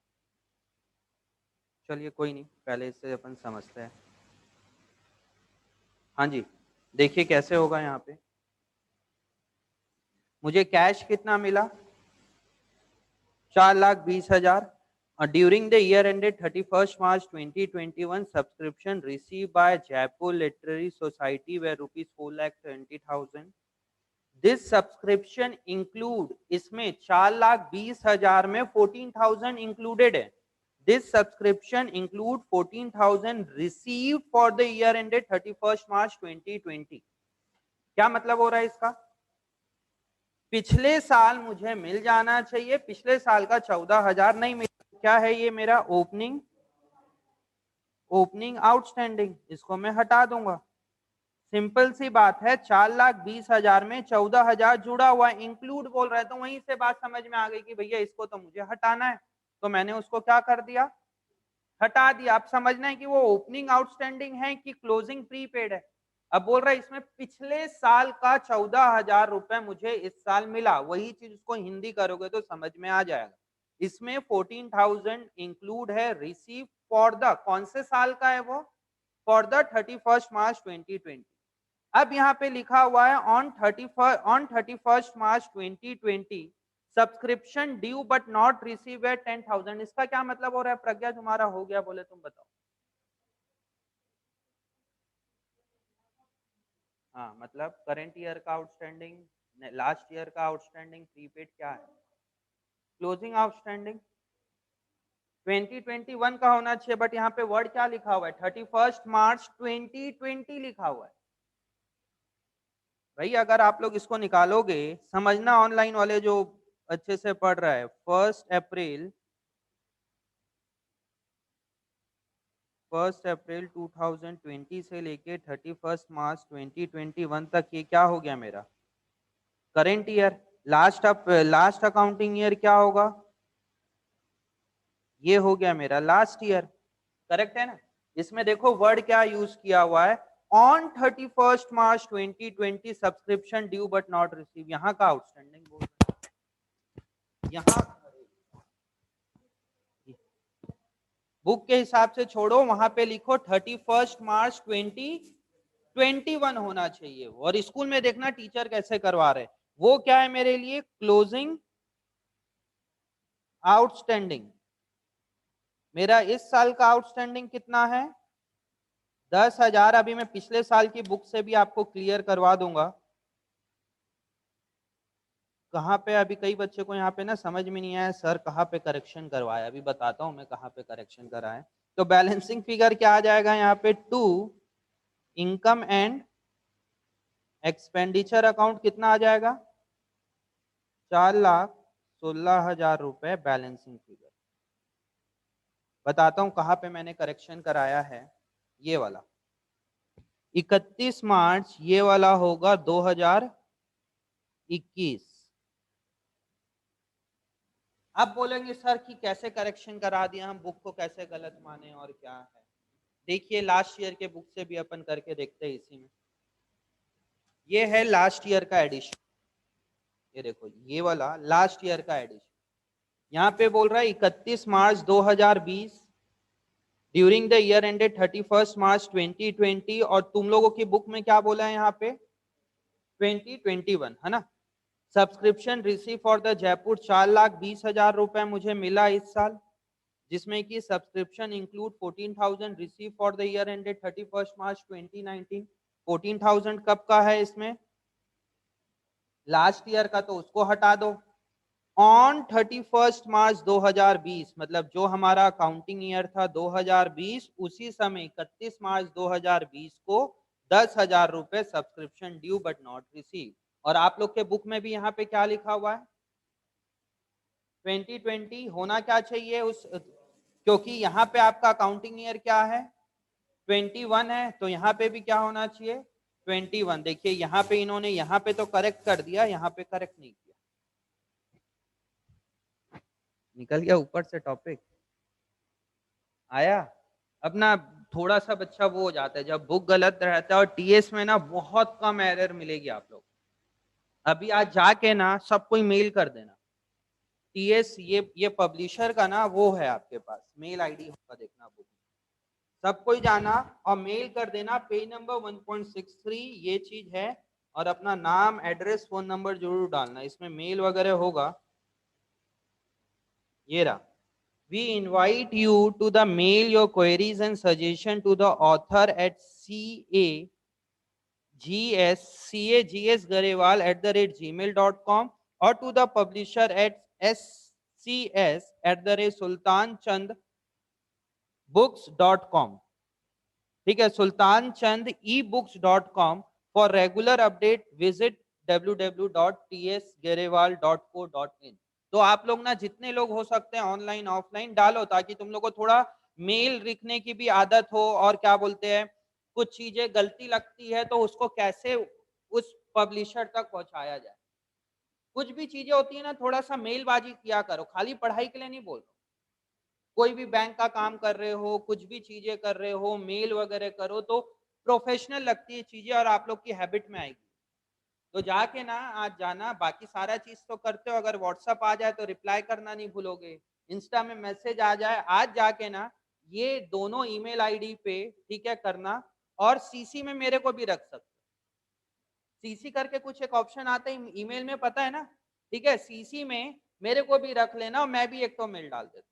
चलिए कोई नहीं, पहले इससे अपन समझते हैं। हाँ जी, देखिए कैसे होगा यहाँ पे। मुझे कैश कितना मिला, 4,20,000। During the year ended 31st March 2021, subscription received by Jaipur Literary Society were rupees 4,20,000. This subscription include, इसमें 4,20,000 में 14,000 included है। This subscription include 14,000 received for the year ended 31st March 2020। क्या मतलब हो रहा है इसका? पिछले साल मुझे मिल जाना चाहिए, पिछले साल का 14,000 नहीं मिला। क्या है ये मेरा ओपनिंग आउटस्टैंडिंग, इसको मैं हटा दूंगा। सिंपल सी बात है, 4,20,000 में 14,000 जुड़ा हुआ इंक्लूड बोल रहा है, तो वहीं से बात समझ में आ गई कि भैया इसको तो मुझे हटाना है, तो मैंने उसको क्या कर दिया, हटा दिया। आप समझना है कि वो ओपनिंग आउटस्टैंडिंग है कि क्लोजिंग प्रीपेड है। अब बोल रहा है इसमें पिछले साल का 14,000 रुपए मुझे इस साल मिला, वही चीज उसको हिंदी करोगे तो समझ में आ जाएगा। इसमें 14,000 इंक्लूड है रिसीव फॉर द, कौन से साल का है वो, फॉर द 31 मार्च 2020। अब यहाँ पे लिखा हुआ है on 31 March 2020 subscription due but not receive at 10,000। इसका क्या मतलब हो रहा है प्रज्ञा, तुम्हारा हो गया बोले तुम बताओ। हाँ मतलब करंट ईयर का आउटस्टैंडिंग, लास्ट ईयर का आउटस्टैंडिंग प्रीपेड क्या है, क्लोजिंग आउटस्टैंडिंग 2021 का होना चाहिए, बट यहाँ पे वर्ड क्या लिखा हुआ है 31 मार्च 2020 लिखा हुआ है। भाई अगर आप लोग इसको निकालोगे, समझना ऑनलाइन वाले जो अच्छे से पढ़ रहा है, 1 अप्रैल 2020 से लेके 31 मार्च 2021 तक ये क्या हो गया मेरा current year. Last accounting year क्या होगा, ये हो गया मेरा लास्ट ईयर। करेक्ट है ना। इसमें देखो वर्ड क्या यूज किया हुआ है, on 31 March 2020 subscription due but not receive, यहाँ का आउटस्टैंडिंग बोल रहा है। यहाँ बुक के हिसाब से छोड़ो, वहां पे लिखो 31 मार्च 2021 होना चाहिए। और स्कूल में देखना टीचर कैसे करवा रहे, वो क्या है मेरे लिए क्लोजिंग आउटस्टैंडिंग। मेरा इस साल का आउटस्टैंडिंग कितना है 10,000। अभी मैं पिछले साल की बुक से भी आपको क्लियर करवा दूंगा। कहाँ पे, अभी कई बच्चे को यहाँ पे ना समझ में नहीं आया सर कहाँ पे करेक्शन करवाया, अभी बताता हूँ मैं कहाँ पे करेक्शन कराया। तो बैलेंसिंग फिगर क्या आ जाएगा यहाँ पे, to income and expenditure account कितना आ जाएगा 4,16,000 रुपए बैलेंसिंग फिगर। बताता हूँ कहाँ पे मैंने करेक्शन कराया है, ये वाला 31 मार्च, ये वाला होगा 2021। अब बोलेंगे सर कि कैसे करेक्शन करा दिया, हम बुक को कैसे गलत माने और क्या है। देखिए लास्ट ईयर के बुक से भी अपन करके देखते हैं इसी में। ये है लास्ट ईयर का एडिशन, ये देखो ये वाला लास्ट ईयर का एडिशन। यहाँ पे बोल रहा है 31 March 2020 during the year ended 31 March 2020, और तुम लोगों की बुक में क्या बोला है यहाँ पे 2021 है ना। Subscription receive for the Jaipur 4,20,000 रुपए मुझे मिला इस साल, जिसमें कि subscription include 14,000 receive for the year ended 31 March 2019। 14,000 कब का है इसमें, लास्ट ईयर का, तो उसको हटा दो। ऑन 31 मार्च 2020, मतलब जो हमारा अकाउंटिंग ईयर था 2020, उसी समय 31 मार्च 2020 को 10,000 रुपए subscription due but not receive. और आप लोग के बुक में भी यहाँ पे क्या लिखा हुआ है 2020 होना क्या चाहिए उस, क्योंकि यहाँ पे आपका अकाउंटिंग ईयर क्या है 21 है, तो यहाँ पे भी क्या होना चाहिए 21। देखिए यहाँ पे इन्होंने यहाँ पे तो करेक्ट कर दिया, यहाँ पे करेक्ट नहीं किया, निकल गया ऊपर से टॉपिक आया। अब ना थोड़ा सा बच्चा वो हो जाता है जब बुक गलत रहता है, और टीएस में ना बहुत कम एरर मिलेगी आप लोग। अभी आज जाके ना सब कोई मेल कर देना टीएस, ये पब्लिशर का ना वो है आपके पास मेल आईडी होगा, देखना बुक सब कोई जाना और मेल कर देना, पेज नंबर 1.63 ये चीज है, और अपना नाम एड्रेस फोन नंबर जरूर डालना, इसमें मेल वगैरह होगा। ये रहा, we invite you to the mail your queries and suggestion to the author at cagsgarewal@gmail.com or to the publisher at scs@sultanchandbooks.com। ठीक है, sultanchandebooks.com। For regular update visit www.tsgarewal.co.in। तो आप लोग ना जितने लोग हो सकते हैं ऑनलाइन ऑफलाइन डालो, ताकि तुम लोग को थोड़ा मेल लिखने की भी आदत हो, और क्या बोलते हैं कुछ चीजें गलती लगती है तो उसको कैसे उस पब्लिशर तक पहुंचाया जाए। कुछ भी चीजें होती है ना, थोड़ा सा मेलबाजी किया करो, खाली पढ़ाई के लिए नहीं बोल रहा। कोई भी बैंक का काम कर रहे हो, कुछ भी चीजें कर रहे हो, मेल वगैरह करो तो प्रोफेशनल लगती है चीजें, और आप लोग की हैबिट में आएगी। तो जाके ना आज जाना, बाकी सारा चीज तो करते हो, अगर व्हाट्सअप आ जाए तो रिप्लाई करना नहीं भूलोगे। इंस्टा में मैसेज आ जाए, आज जाके ना ये दोनों ईमेल आईडी पे, ठीक है, करना, और सीसी में मेरे को भी रख सकते, सीसी करके कुछ एक ऑप्शन आता है ईमेल में, पता है ना, ठीक है, सीसी में मेरे को भी रख लेना और मैं भी एक तो मेल डाल देता।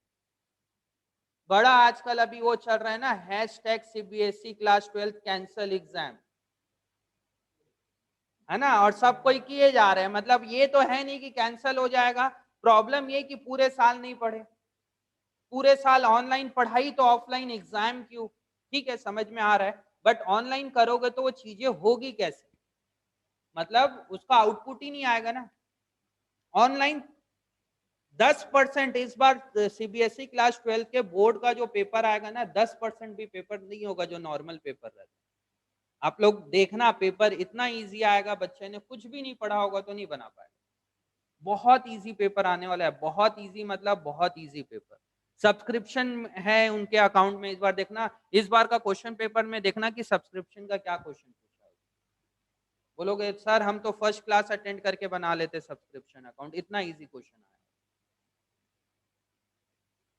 बड़ा आजकल अभी वो चल रहा है ना, hashtag CBSE class 12 cancel exam, है ना, और सब कोई किए जा रहे हैं। मतलब ये तो है नहीं कि कैंसल हो जाएगा, प्रॉब्लम ये कि पूरे साल नहीं पढ़े, पूरे साल ऑनलाइन पढ़ाई तो ऑफलाइन एग्जाम क्यों, ठीक है, समझ में आ रहा है, बट ऑनलाइन करोगे तो वो चीजें होगी कैसे, मतलब उसका आउटपुट ही नहीं आएगा ना ऑनलाइन। 10% इस बार सीबीएसई क्लास 12 के बोर्ड का जो पेपर आएगा ना, 10% भी पेपर नहीं होगा जो नॉर्मल पेपर रहता है। आप लोग देखना, पेपर इतना इजी आएगा, बच्चे ने कुछ भी नहीं पढ़ा होगा तो नहीं बना पाएगा। बहुत इजी पेपर आने वाला है, बहुत इजी, मतलब बहुत इजी पेपर। सब्सक्रिप्शन है उनके अकाउंट में, इस बार देखना, इस बार का क्वेश्चन पेपर में देखना कि सब्सक्रिप्शन का क्या क्वेश्चन पूछा है। बोलोगे सर हम तो फर्स्ट क्लास अटेंड करके बना लेते सब्सक्रिप्शन अकाउंट, इतना इजी क्वेश्चन आया।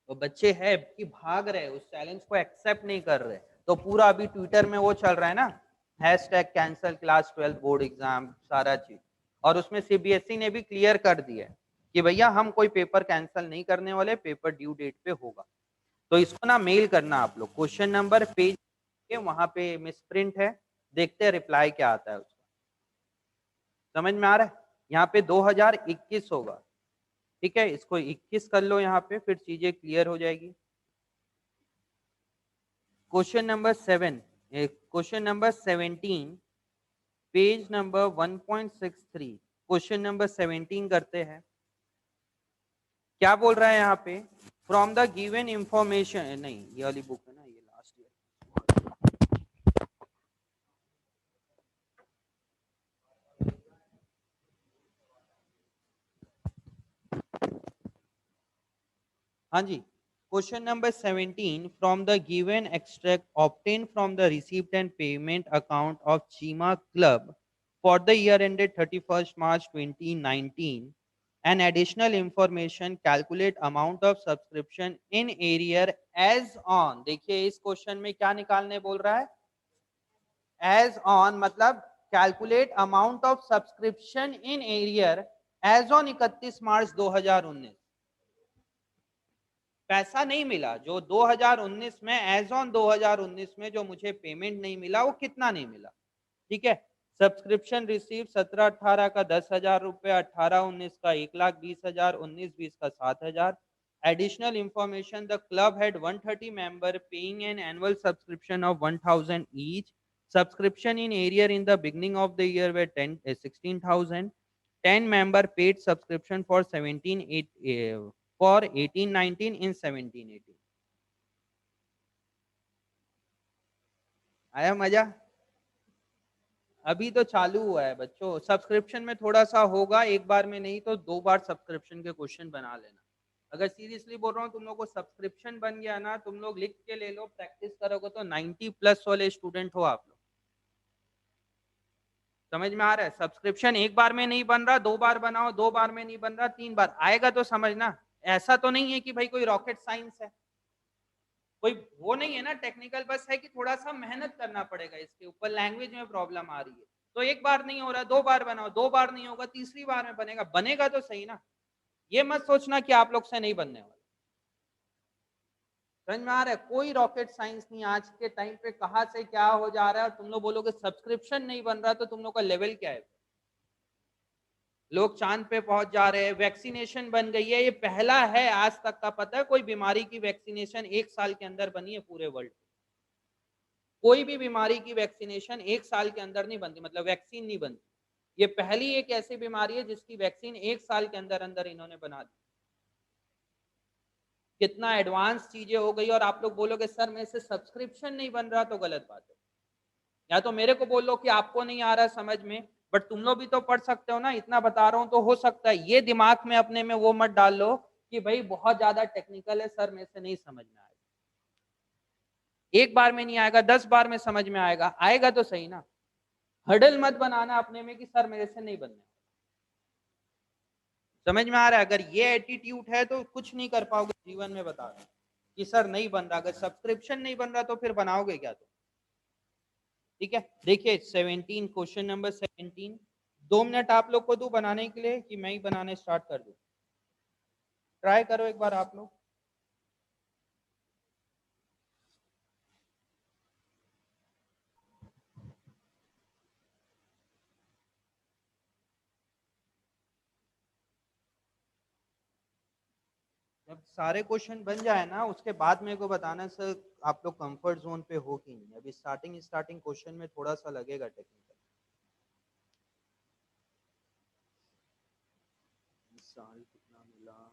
तो बच्चे हैं कि भाग रहे, उस चैलेंज को एक्सेप्ट नहीं कर रहे, तो पूरा अभी ट्विटर में वो चल रहा है ना, hashtag cancel class 12 board exam, सारा चीज, और उसमें सीबीएसई ने भी क्लियर कर दिया है कि भैया हम कोई पेपर कैंसिल नहीं करने वाले, पेपर ड्यू डेट पे होगा। तो इसको ना मेल करना आप लोग, क्वेश्चन नंबर पेज के वहां पे मिस प्रिंट है, देखते हैं रिप्लाई क्या आता है उसका। समझ में आ रहा है, यहाँ पे 2021 होगा, ठीक है, इसको 21 कर लो यहाँ पे, फिर चीजें क्लियर हो जाएगी। Question number 7, question number 17, page number 1.63, question number 17 करते हैं। क्या बोल रहा है यहाँ पे, फ्रॉम द गिवन इंफॉर्मेशन, नहीं ये वाली बुक है ना, ये लास्ट ईयर। हाँ जी, question number 17, from the given extract obtain from the receipt and payment account of Cheema club for the year ended 31st March 2019, and additional information, calculate amount of subscription in arrear as on, देखिए इस question में क्या निकालने बोल रहा है, as on मतलब calculate amount of subscription in arrear as on 31 March 2019। पैसा नहीं मिला जो 2019 में, एज ऑन 2019 में जो मुझे पेमेंट नहीं मिला, वो कितना नहीं मिला, ठीक है। सब्सक्रिप्शन रिसीव 17-18 का 10,000 रुपए, 18-19 का 1,20,000, 19-20 का 7,000। Additional information, the club had 130 member paying an annual subscription of 1,000 each. Subscription in area in the beginning of the year were 16,000. 10 member paid subscription for 18-19 in 17-18। आया मजा? अभी तो चालू हुआ है बच्चों, सब्सक्रिप्शन में थोड़ा सा होगा, एक बार में नहीं तो 2 बार सब्सक्रिप्शन के क्वेश्चन बना लेना। अगर सीरियसली बोल रहा हूँ, तुम लोग को सब्सक्रिप्शन बन गया ना, तुम लोग लिख के ले लो, प्रैक्टिस करोगे तो 90+ वाले स्टूडेंट हो आप लोग। समझ में आ रहा है, सब्सक्रिप्शन एक बार में नहीं बन रहा, 2 बार बनाओ, 2 बार में नहीं बन रहा, 3 बार आएगा तो समझना। ऐसा तो नहीं है कि भाई कोई रॉकेट साइंस है, कोई वो नहीं है ना टेक्निकल, बस है कि थोड़ा सा मेहनत करना पड़ेगा इसके ऊपर, लैंग्वेज में प्रॉब्लम आ रही है, तो एक बार नहीं हो रहा, 2 बार बनाओ, 2 बार नहीं होगा, तीसरी बार में बनेगा, बनेगा तो सही ना, ये मत सोचना कि आप लोग से नहीं बनने वाला। समझ में आ रहा है, कोई रॉकेट साइंस नहीं, आज के टाइम पे कहां से क्या हो जा रहा है, और तुम लोग बोलोगे सब्सक्रिप्शन नहीं बन रहा, तो तुम लोग का लेवल क्या है। लोग चांद पे पहुंच जा रहे हैं, वैक्सीनेशन बन गई है, ये पहला है आज तक का, पता है, कोई बीमारी की वैक्सीनेशन 1 साल के अंदर बनी है पूरे वर्ल्ड। कोई भी बीमारी की वैक्सीनेशन 1 साल के अंदर नहीं बनती, मतलब वैक्सीन नहीं बनती, ये पहली एक ऐसी बीमारी है जिसकी वैक्सीन 1 साल के अंदर अंदर इन्होंने बना दी। कितना एडवांस चीजें हो गई, और आप लोग बोलोगे सर मेरे से सब्सक्रिप्शन नहीं बन रहा, तो गलत बात है। या तो मेरे को बोलो कि आपको नहीं आ रहा समझ में, बट तुम लोग भी तो पढ़ सकते हो ना, इतना बता रहा हूं तो हो सकता है, ये दिमाग में अपने में वो मत डाल लो कि भाई बहुत ज्यादा टेक्निकल है सर, मेरे से नहीं समझ में आएगा। एक बार में नहीं आएगा, 10 बार में समझ में आएगा, आएगा तो सही ना। हडल मत बनाना अपने में कि सर मेरे से नहीं बनने। समझ में आ रहा है, अगर ये एटीट्यूड है तो कुछ नहीं कर पाओगे। जीवन में बता रहा हूँ कि सर नहीं बन रहा, अगर सब्सक्रिप्शन नहीं बन रहा तो फिर बनाओगे क्या तुम? ठीक है, देखिए 17, क्वेश्चन नंबर 17। 2 मिनट आप लोग को दूं बनाने के लिए कि मैं ही बनाने स्टार्ट कर दूं? ट्राई करो एक बार आप लोग। जब सारे क्वेश्चन बन जाए ना उसके बाद मेरे को बताना सर आप लोग कंफर्ट जोन पे हो कि नहीं। अभी स्टार्टिंग स्टार्टिंग क्वेश्चन में थोड़ा सा लगेगा टेक्निकल। साल कितना मिला?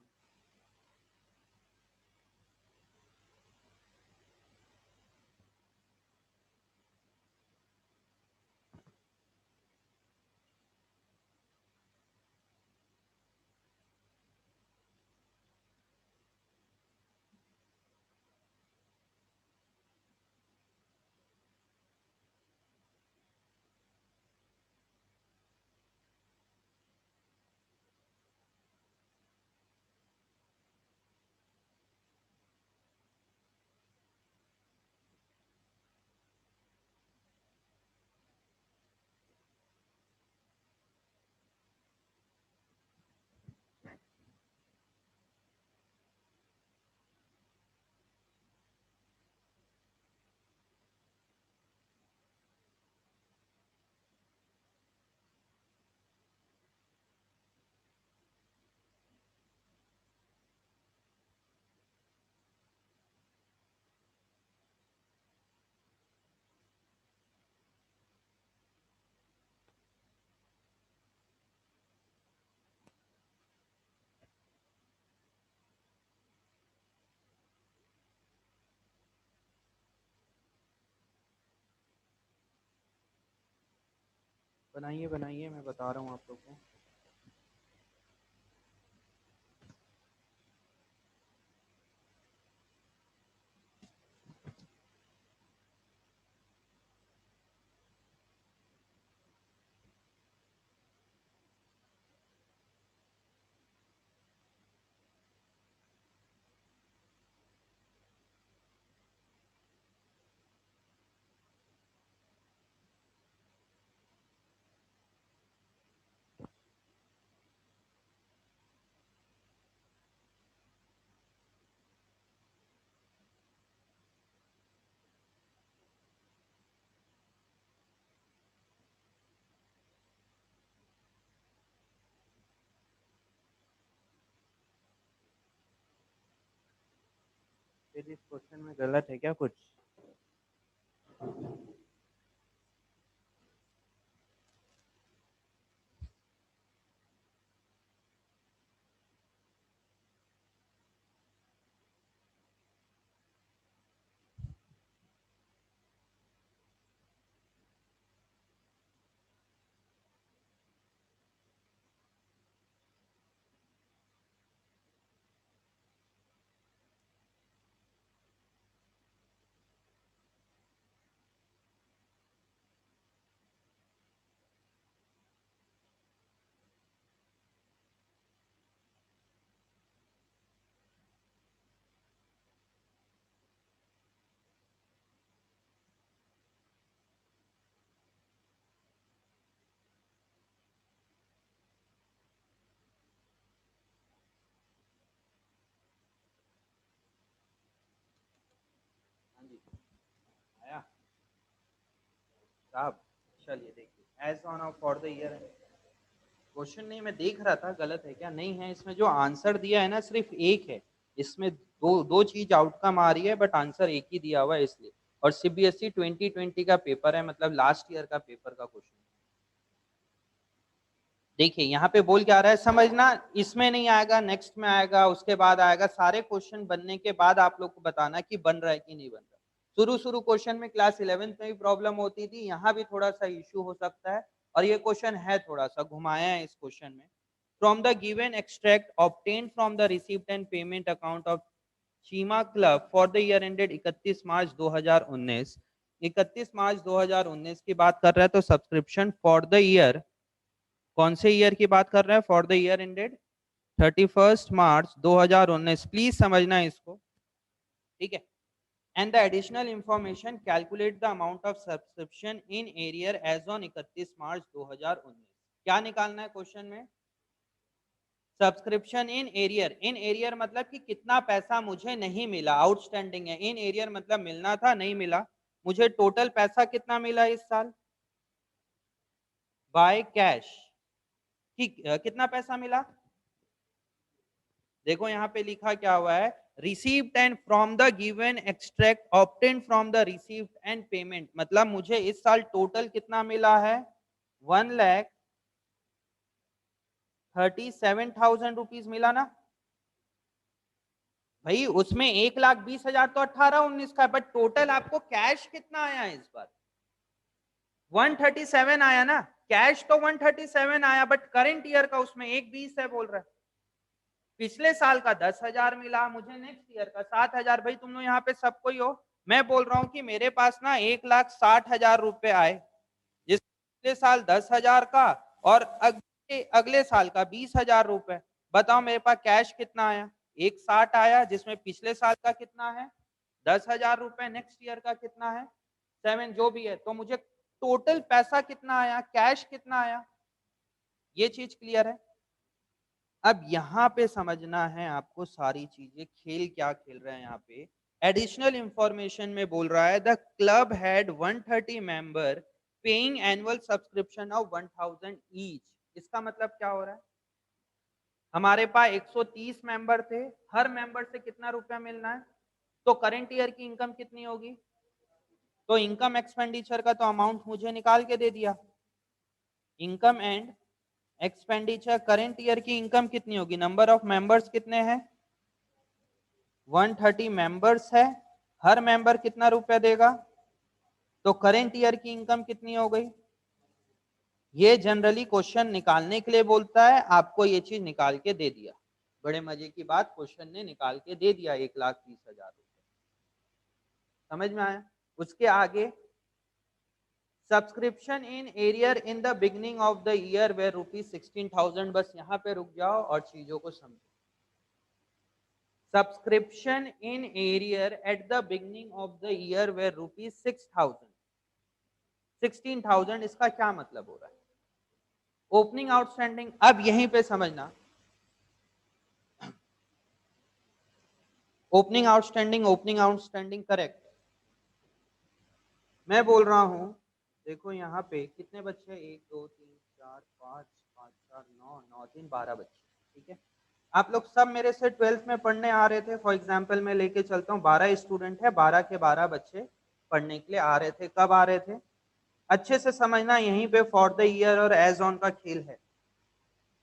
बनाइए बनाइए, मैं बता रहा हूँ आप लोग को। फिर इस क्वेश्चन में गलत है क्या कुछ? हाँ जी, आया साहब। चलिए देखिए, as on of for the year. Question नहीं, मैं देख रहा था गलत है क्या, नहीं है। इसमें जो आंसर दिया है ना सिर्फ एक है। इसमें दो दो चीज आउटकम आ रही है बट आंसर एक ही दिया हुआ है इसलिए। और सीबीएसई 2020 का पेपर है, मतलब लास्ट ईयर का पेपर का क्वेश्चन। देखिए यहाँ पे बोल के आ रहा है, समझना। इसमें नहीं आएगा, नेक्स्ट में आएगा, उसके बाद आएगा। सारे क्वेश्चन बनने के बाद आप लोग को बताना कि बन रहा है कि नहीं बन रहा। शुरू शुरू क्वेश्चन में क्लास 11th में भी प्रॉब्लम होती थी, यहाँ भी थोड़ा सा इश्यू हो सकता है। और ये क्वेश्चन है थोड़ा सा घुमाया है इस क्वेश्चन में। From the given extract obtain from the receipt and payment account of Cheema club for the year ended 31 March 2019। 31 March 2019 की बात कर रहा है, तो सब्सक्रिप्शन फॉर द ईयर, कौन से ईयर की बात कर रहा है? For the year ended 31 March 2019, please समझना इसको, ठीक है। And the additional information calculate the amount of subscription in arrear as on 31 March 2019। क्या निकालना है क्वेश्चन में? सब्सक्रिप्शन इन एरियर मतलब कि कितना पैसा मुझे नहीं मिला, आउटस्टैंडिंग है। इन एरियर मतलब मिलना था नहीं मिला। मुझे टोटल पैसा कितना मिला इस साल बाय कैश, ठीक, कितना पैसा मिला? देखो यहाँ पे लिखा क्या हुआ है, received and from the given extract obtain from the received and payment, मतलब मुझे इस साल टोटल कितना मिला है? 1,37,000 रुपीज मिला ना भाई। उसमें 1,20,000 तो 18-19 का है, बट टोटल आपको कैश कितना आया इस बार? 137 आया ना। कैश तो 137 आया, बट करंट ईयर का उसमें 1,20 है बोल रहा है। पिछले साल का 10,000 मिला, मुझे नेक्स्ट ईयर का 7,000। भाई तुम लोग यहाँ पे सबको ही हो। मैं बोल रहा हूँ कि मेरे पास ना 1,60,000 रुपए आए, जिस पिछले साल 10,000 का और अगले साल का 20,000 रुपए। बताओ मेरे पास कैश कितना आया? 1,60 आया, जिसमें पिछले साल का कितना है? 10,000 रुपए। नेक्स्ट ईयर का कितना है? 7, जो भी है। तो मुझे टोटल पैसा कितना आया, कैश कितना आया? ये चीज क्लियर है? अब यहाँ पे समझना है आपको सारी चीजें, खेल क्या खेल रहे हैं यहाँ पे। एडिशनल इंफॉर्मेशन में बोल रहा है the club had 130 member paying annual subscription of 1,000 each. इसका मतलब क्या हो रहा है? हमारे पास 130 मेंबर थे, हर मेंबर से कितना रुपया मिलना है? तो करंट ईयर की इनकम कितनी होगी? तो इनकम एक्सपेंडिचर का तो अमाउंट मुझे निकाल के दे दिया। Income and expenditure, current year की इनकम कितनी होगी? नंबर ऑफ मेंबर्स कितने हैं? 130 मेंबर्स है, हर मेंबर कितना रुपया देगा? तो करंट ईयर की इनकम कितनी हो गई? ये जनरली क्वेश्चन निकालने के लिए बोलता है, आपको ये चीज निकाल के दे दिया। बड़े मजे की बात, क्वेश्चन ने निकाल के दे दिया 1,30,000 रुपए। समझ में आया? उसके आगे subscription in arrear in the beginning of the year were ₹16,000। बस यहाँ पे रुक जाओ और चीजों को समझो। Subscription in arrear at the beginning of the year were ₹6,000, 16,000। इसका क्या मतलब हो रहा है? Opening outstanding. अब यहीं पे समझना, ओपनिंग आउटस्टैंडिंग करेक्ट। मैं बोल रहा हूं, देखो यहाँ पे कितने बच्चे? 1 2 3 4 5 5 4 9 9 3 12 बच्चे, ठीक है। आप लोग सब मेरे से 12th में पढ़ने आ रहे थे। फॉर एग्जाम्पल मैं लेके चलता हूँ 12 स्टूडेंट है, 12 के 12 बच्चे पढ़ने के लिए आ रहे थे। कब आ रहे थे? अच्छे से समझना, यहीं पे फॉर द ईयर और एज ऑन का खेल है,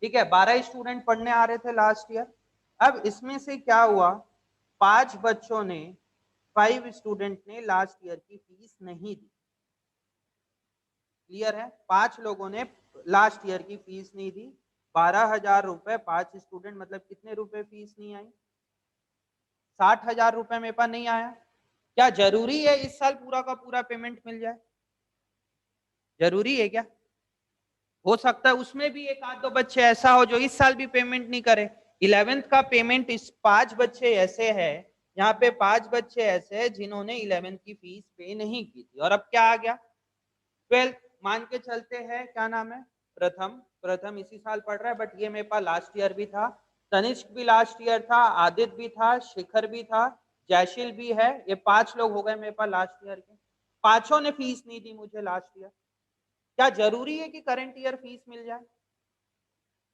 ठीक है। 12 स्टूडेंट पढ़ने आ रहे थे लास्ट ईयर। अब इसमें से क्या हुआ, 5 बच्चों ने, 5 स्टूडेंट ने लास्ट ईयर की फीस नहीं दी। क्लियर है? 5 लोगों ने लास्ट ईयर की फीस नहीं दी। 12,000 रुपए 5 स्टूडेंट, मतलब कितने रुपए फीस नहीं आई? 60,000 रुपए मेरे पास नहीं आया। क्या जरूरी है इस साल पूरा का पूरा पेमेंट मिल जाए? जरूरी है क्या? हो सकता है उसमें भी एक आध दो बच्चे ऐसा हो जो इस साल भी पेमेंट नहीं करे। 11th का पेमेंट इस 5 बच्चे ऐसे है, यहाँ पे 5 बच्चे ऐसे हैं जिन्होंने 11th की फीस पे नहीं की थी। और अब क्या आ गया? 12th मान के चलते हैं, क्या नाम है? प्रथम। प्रथम इसी साल पढ़ रहा है, बट ये मेरे पास लास्ट ईयर भी था। तनिष्क भी लास्ट ईयर था, आदित्य भी था, शिखर भी था, जयशील भी है। ये 5 लोग हो गए मेरे पास लास्ट ईयर के। पांचों ने फीस नहीं दी मुझे लास्ट ईयर। क्या जरूरी है कि करंट ईयर फीस मिल जाए?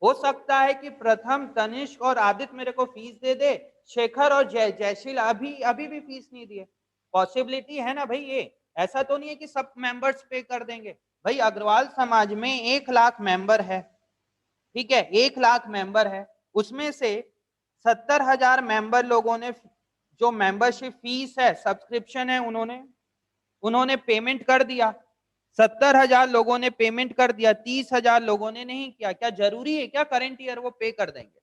हो सकता है कि प्रथम, तनिष्क और आदित्य मेरे को फीस दे दे, शेखर और जयशील अभी अभी भी फीस नहीं दिए। पॉसिबिलिटी है ना भाई ये। ऐसा तो नहीं है कि सब मेंबर्स पे कर देंगे। भाई अग्रवाल समाज में 1 लाख मेंबर है, ठीक है, 1 लाख मेंबर है। उसमें से 70,000 मेंबर लोगों ने जो मेंबरशिप फीस है, सब्सक्रिप्शन है, उन्होंने उन्होंने पेमेंट कर दिया। 70,000 लोगों ने पेमेंट कर दिया, 30,000 लोगों ने नहीं किया। क्या जरूरी है क्या करंट ईयर वो पे कर देंगे?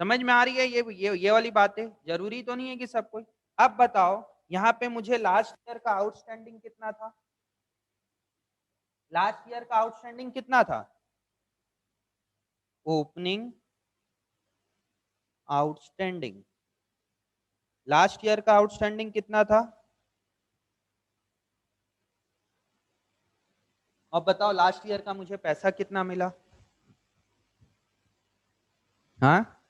समझ में आ रही है ये वाली बातें? जरूरी तो नहीं है कि सब कोई। अब बताओ यहाँ पे मुझे लास्ट ईयर का आउटस्टैंडिंग कितना था? लास्ट ईयर का आउटस्टैंडिंग कितना था? ओपनिंग आउटस्टैंडिंग, लास्ट ईयर का आउटस्टैंडिंग कितना था? और बताओ लास्ट ईयर का मुझे पैसा कितना मिला? हाँ,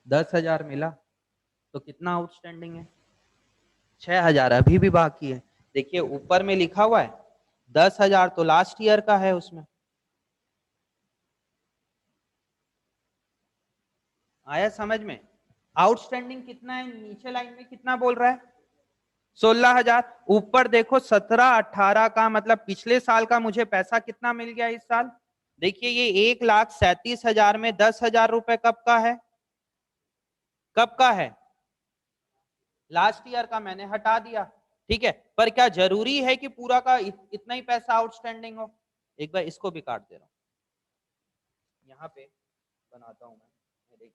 10,000 मिला। तो कितना आउटस्टैंडिंग है? 6,000 अभी भी बाकी है। देखिए ऊपर में लिखा हुआ है 10,000 तो लास्ट ईयर का है उसमें। आया समझ में? आउटस्टैंडिंग कितना है, नीचे लाइन में कितना बोल रहा है? 16,000। ऊपर देखो 17-18 का मतलब पिछले साल का मुझे पैसा कितना मिल गया इस साल? देखिए ये 1,37,000 में 10,000 रुपए कब का है? कब का है? लास्ट ईयर का मैंने हटा दिया। ठीक है, पर क्या जरूरी है कि पूरा का इतना ही पैसा आउटस्टैंडिंग हो? एक बार इसको भी काट दे रहा हूं, यहाँ पे बनाता हूं मैं। देखिए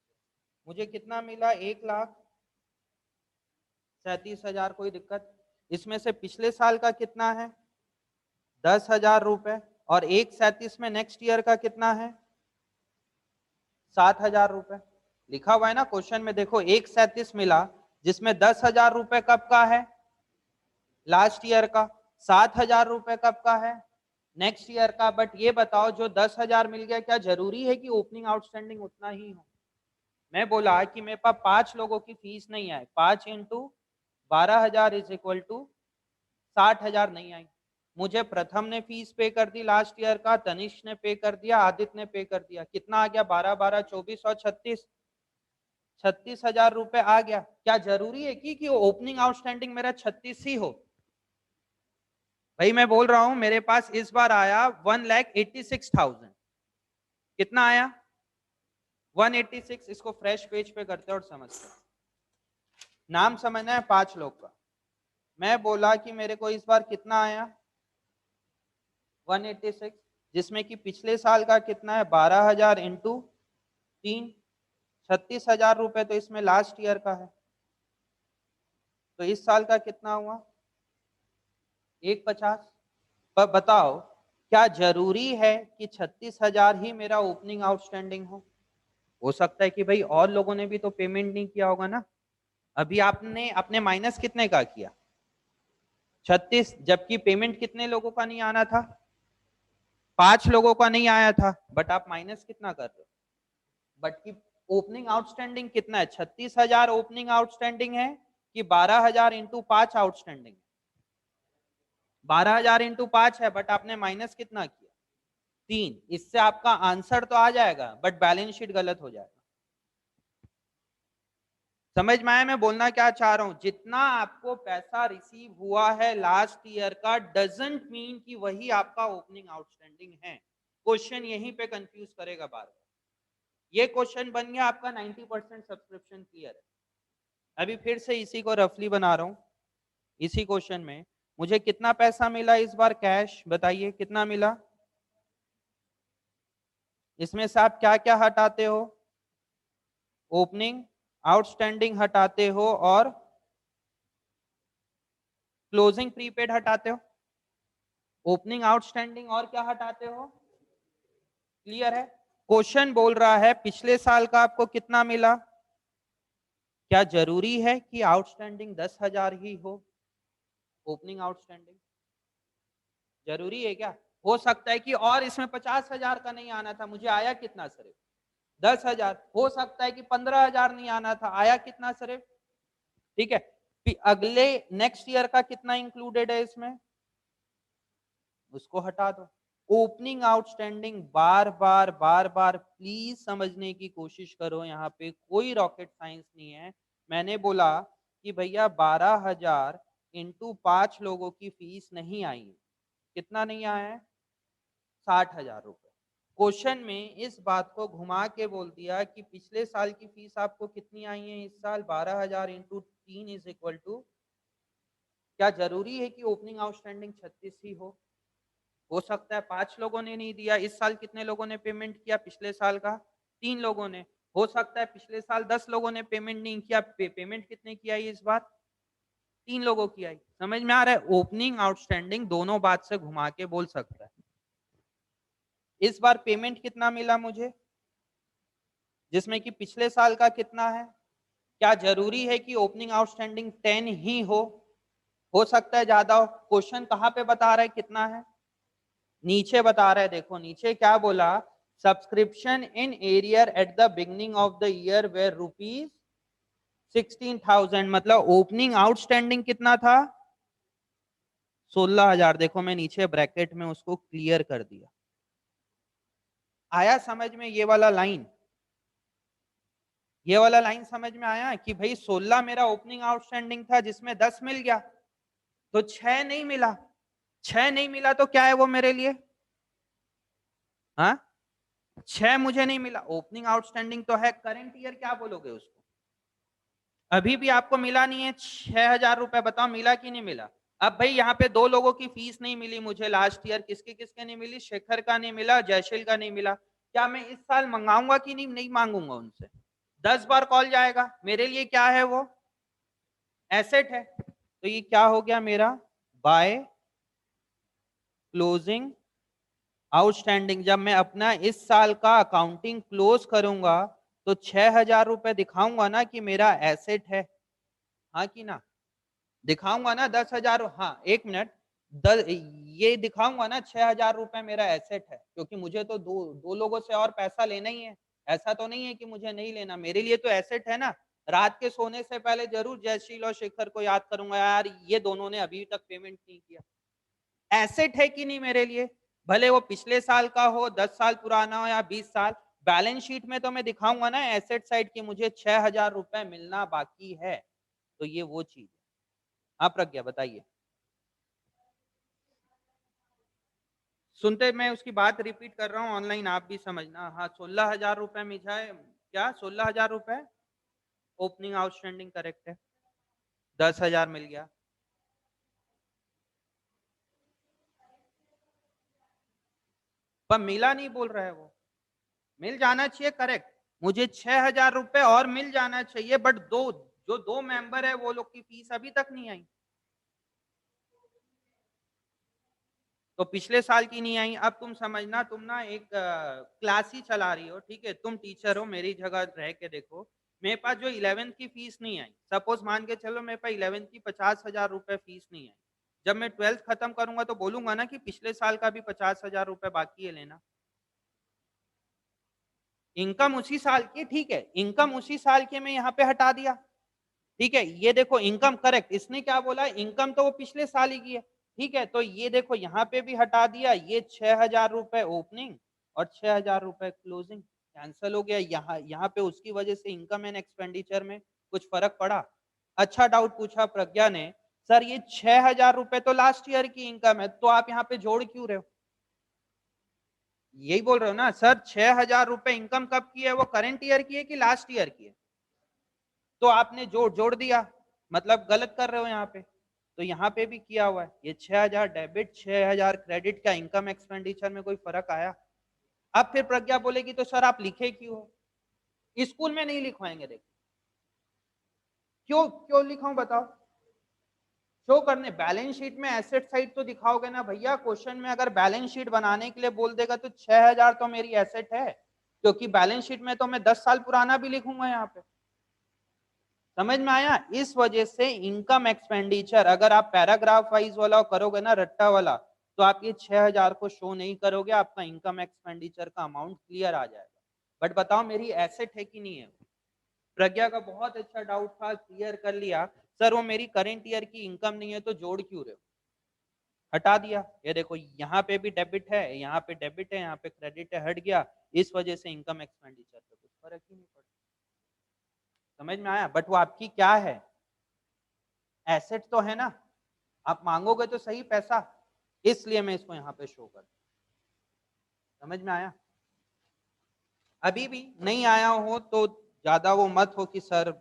मुझे कितना मिला, 1,37,000। कोई दिक्कत? इसमें से पिछले साल का कितना है? 10,000 रुपए। और 1,37 में नेक्स्ट ईयर का कितना है? 7,000 रुपए। लिखा हुआ है ना क्वेश्चन में, देखो 1,37 मिला जिसमें 10,000 रुपए कब का है? लास्ट ईयर का। 7,000 रुपए कब का है? नेक्स्ट ईयर का। बट ये बताओ जो 10,000 मिल गया, क्या जरूरी है कि ओपनिंग आउटस्टैंडिंग उतना ही हो? मैं बोला कि मेरे पास 5 लोगों की फीस नहीं आए, 5 इंटू 12,000 इज इक्वल टू 60,000 नहीं आई। मुझे प्रथम ने फीस पे कर दी लास्ट ईयर का, तनिष्क ने पे कर दिया, आदित्य ने पे कर दिया। कितना आ गया? 12 12 24 और 36, 36,000 रुपए आ गया। क्या जरूरी है कि ओपनिंग आउटस्टैंडिंग मेरा 36 ही हो? भाई मैं बोल रहा हूं मेरे पास इस बार आया 1,86,000। कितना आया? 186। इसको फ्रेश पेज पे करते और समझते। नाम समझना है 5 लोग का। मैं बोला कि मेरे को इस बार कितना आया? 186, जिसमें कि पिछले साल का कितना है? 12,000 इंटू 3, 36,000 रुपए तो इसमें लास्ट ईयर का है। तो इस साल का कितना हुआ? 150। पर बताओ क्या जरूरी है कि 36,000 ही मेरा ओपनिंग आउटस्टैंडिंग हो सकता है कि भाई और लोगों ने भी तो पेमेंट नहीं किया होगा ना। अभी आपने अपने माइनस कितने का किया? 36, जबकि पेमेंट कितने लोगों का नहीं आना था? 5 लोगों का नहीं आया था। बट आप माइनस कितना कर रहे हो? बट की ओपनिंग आउटस्टैंडिंग कितना है? 36,000 ओपनिंग आउटस्टैंडिंग है कि 12,000 इंटू 5 आउटस्टैंडिंग? 12,000 इंटू 5 है, बट आपने माइनस कितना किया? 3। इससे आपका आंसर तो आ जाएगा बट बैलेंस शीट गलत हो जाएगा। समझ में आया मैं बोलना क्या चाह रहा हूं? जितना आपको पैसा रिसीव हुआ है लास्ट ईयर का डजंट मीन कि वही आपका ओपनिंग आउटस्टैंडिंग है। क्वेश्चन यहीं पे कंफ्यूज करेगा बार बार। ये क्वेश्चन बन गया आपका 90% सब्सक्रिप्शन क्लियर है। अभी फिर से इसी को रफली बना रहा हूं। इसी क्वेश्चन में मुझे कितना पैसा मिला इस बार कैश? बताइए कितना मिला? इसमें से आप क्या क्या हटाते हो? ओपनिंग आउटस्टैंडिंग हटाते हो और क्लोजिंग प्रीपेड हटाते हो। ओपनिंग आउटस्टैंडिंग और क्या हटाते हो? क्लियर है? क्वेश्चन बोल रहा है पिछले साल का आपको कितना मिला? क्या जरूरी है कि आउटस्टैंडिंग 10,000 ही हो? ओपनिंग आउटस्टैंडिंग जरूरी है क्या? हो सकता है कि और इसमें 50,000 का नहीं आना था, मुझे आया कितना? सिर्फ 10,000। हो सकता है कि 15,000 नहीं आना था, आया कितना? सिर्फ। ठीक है, अगले नेक्स्ट ईयर का कितना इंक्लूडेड है इसमें? उसको हटा दो। Opening outstanding bar bar please समझने की कोशिश करो। यहाँ पे कोई रॉकेट साइंस नहीं है। मैंने बोला कि भैया 12,000 इंटू 5 लोगों की फीस नहीं आई। कितना नहीं आया है? 60,000 रुपए। क्वेश्चन में इस बात को घुमा के बोल दिया कि पिछले साल की फीस आपको कितनी आई है इस साल? 12,000 इंटू 3 इज इक्वल टू। क्या जरूरी है कि ओपनिंग आउटस्टैंडिंग 36 ही हो सकता है 5 लोगों ने नहीं दिया। इस साल कितने लोगों ने पेमेंट किया पिछले साल का? 3 लोगों ने। हो सकता है पिछले साल 10 लोगों ने पेमेंट नहीं किया। पेमेंट कितने की आई इस बार? 3 लोगों की आई। समझ में आ रहा है? ओपनिंग आउटस्टैंडिंग दोनों बात से घुमा के बोल सकता है। इस बार पेमेंट कितना मिला मुझे? जिसमें कि पिछले साल का कितना है? क्या जरूरी है कि ओपनिंग आउटस्टैंडिंग 10 ही हो सकता है ज्यादा हो। क्वेश्चन कहाँ पे बता रहा है कितना है? नीचे बता रहा है, देखो नीचे क्या बोला, subscription in arrear at the beginning of the year were rupees 16,000, मतलब ओपनिंग आउटस्टैंडिंग कितना था? 16,000। देखो मैं नीचे ब्रैकेट में उसको क्लियर कर दिया। आया समझ में ये वाला लाइन? ये वाला लाइन समझ में आया कि भाई 16 मेरा ओपनिंग आउटस्टैंडिंग था, जिसमें 10 मिल गया, तो 6 नहीं मिला। 6 नहीं मिला तो क्या है वो मेरे लिए? हाँ, 6 मुझे नहीं मिला। ओपनिंग आउटस्टैंडिंग तो है, करंट ईयर क्या बोलोगे उसको? अभी भी आपको मिला नहीं है 6,000 रुपए, बताओ मिला कि नहीं मिला? अब भाई यहाँ पे दो लोगों की फीस नहीं मिली मुझे लास्ट ईयर, किसके किसके नहीं मिली? शेखर का नहीं मिला, जयशील का नहीं मिला। क्या मैं इस साल मंगाऊंगा कि नहीं? नहीं मांगूंगा उनसे। 10 बार कॉल जाएगा, मेरे लिए क्या है वो? एसेट है। तो ये क्या हो गया मेरा? By closing outstanding. जब मैं अपना इस साल का अकाउंटिंग क्लोज करूंगा तो 6,000 रुपए दिखाऊंगा ना कि मेरा एसेट है, हाँ कि ना? दिखाऊंगा ना 10,000। हाँ एक मिनट, ये दिखाऊंगा ना 6,000 रुपए मेरा एसेट है, क्योंकि मुझे तो दो लोगों से और पैसा लेना ही है। ऐसा तो नहीं है कि मुझे नहीं लेना, मेरे लिए तो एसेट है ना। रात के सोने से पहले जरूर जयशील और शेखर को याद करूंगा, यार ये दोनों ने अभी तक पेमेंट नहीं किया। एसेट है कि नहीं मेरे लिए? भले वो पिछले साल का हो, 10 साल पुराना हो या 20 साल, बैलेंस शीट में तो मैं दिखाऊंगा ना एसेट साइड की मुझे 6,000 रुपए मिलना बाकी है। तो ये वो चीज है। हाँ प्रज्ञा बताइए। सुनते, मैं उसकी बात रिपीट कर रहा हूँ ऑनलाइन, आप भी समझना। हाँ 16,000 रुपए मिला, क्या 16,000 रुपए ओपनिंग आउटस्टैंडिंग करेक्ट है। 10,000 मिल गया। पर मिला नहीं बोल रहा है वो, मिल जाना चाहिए करेक्ट। मुझे 6,000 रुपए और मिल जाना चाहिए, बट जो दो मेंबर है वो लोग की फीस अभी तक नहीं आई। तो पिछले साल की नहीं आई। अब तुम समझना, तुम ना एक क्लास ही चला रही हो, ठीक है, तुम टीचर हो, मेरी जगह रह के देखो। मेरे पास जो 11th की फीस नहीं आई, सपोज मान के चलो मेरे पास 11th की 50,000 रुपए फीस नहीं आई, जब मैं 12th खत्म करूंगा तो बोलूंगा ना कि पिछले साल का भी 50,000 रुपए बाकी है लेना। इनकम उसी साल की, ठीक है, इनकम उसी साल के मैं यहाँ पे हटा दिया। ठीक है, ये देखो इनकम करेक्ट, इसने क्या बोला, इनकम तो वो पिछले साल ही की है। ठीक है, तो ये देखो यहाँ पे भी हटा दिया, ये 6,000 रुपए ओपनिंग और 6,000 रुपए क्लोजिंग कैंसिल हो गया। यहाँ पे उसकी वजह से इनकम एंड एक्सपेंडिचर में कुछ फर्क पड़ा? अच्छा डाउट पूछा प्रज्ञा ने, सर ये 6,000 रुपए तो लास्ट ईयर की इनकम है, तो आप यहाँ पे जोड़ क्यों रहे हो? यही बोल रहे हो ना सर, 6,000 रुपए इनकम कब की है, वो करंट ईयर की है कि लास्ट ईयर की है? तो आपने जोड़ जोड़ दिया, मतलब गलत कर रहे हो यहाँ पे। तो यहाँ पे भी किया हुआ है, ये 6,000 डेबिट 6,000 क्रेडिट, क्या इनकम एक्सपेंडिचर में कोई फर्क आया? अब फिर प्रज्ञा बोलेगी तो सर आप लिखे क्यों हो? स्कूल में नहीं लिखवाएंगे। देखो क्यों क्यों लिखाऊं बताओ? शो करने, बैलेंस शीट में एसेट साइड तो दिखाओगे ना भैया। क्वेश्चन में अगर बैलेंस शीट बनाने के लिए बोल देगा तो 6,000 तो मेरी एसेट है, क्योंकि बैलेंस शीट में तो मैं 10 साल पुराना भी लिखूंगा यहाँ पे। समझ में आया? इस वजह से इनकम एक्सपेंडिचर अगर आप पैराग्राफ वाइज वाला करोगे ना, रट्टा वाला, तो आप ये 6,000 को शो नहीं करोगे, आपका इनकम एक्सपेंडिचर का अमाउंट क्लियर आ जाएगा। बट बताओ मेरी एसेट है कि नहीं है? प्रज्ञा का बहुत अच्छा डाउट था, क्लियर कर लिया। सर वो मेरी करेंट ईयर की इनकम नहीं है तो जोड़ क्यों रहे हो? हटा दिया। ये देखो यहाँ पे भी डेबिट है, यहाँ पे डेबिट है, यहाँ पे क्रेडिट है, हट गया। इस वजह से इनकम एक्सपेंडिचर पे कुछ फर्क ही नहीं पड़ा। समझ में आया? बट वो आपकी क्या है? एसेट तो है ना, आप मांगोगे तो सही पैसा, इसलिए मैं इसको यहाँ पे शो कर। समझ में आया? अभी भी नहीं आया हो तो ज्यादा वो मत हो कि सर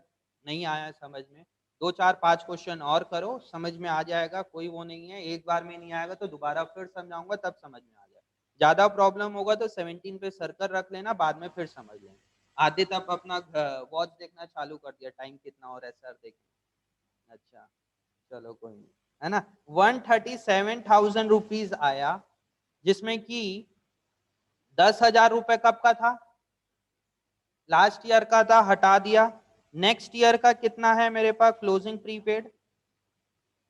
नहीं आया है समझ में। 2 4 5 क्वेश्चन और करो, समझ में आ जाएगा, कोई वो नहीं है। एक बार में नहीं आएगा तो दोबारा फिर समझाऊंगा, तब समझ में आ जाएगा। ज्यादा प्रॉब्लम होगा तो 17 पे सर्कल रख लेना, बाद में फिर समझ लेंगे। आधे तक अपना वॉच देखना चालू कर दिया, टाइम कितना हो रहा है सर देख। अच्छा चलो कोई नहीं, है ना। 137,000 रुपीज आया, जिसमें कि 10,000 रुपए कब का था? लास्ट ईयर का था, हटा दिया। नेक्स्ट ईयर का कितना है मेरे पास क्लोजिंग प्रीपेड,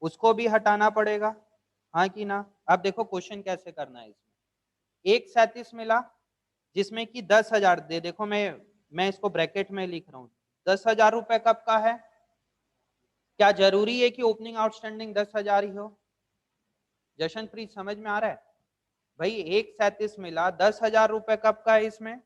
उसको भी हटाना पड़ेगा, हाँ कि ना। अब देखो क्वेश्चन कैसे करना है। इसमें 137 मिला जिसमें कि 10,000 दे, देखो मैं इसको ब्रैकेट में लिख रहा हूं। 10,000 रुपए कब का है? क्या जरूरी है कि ओपनिंग आउटस्टैंडिंग 10,000 ही हो? जशनप्रीत समझ में आ रहा है? भाई 137 मिला, 10,000 रुपए कब का है इसमें?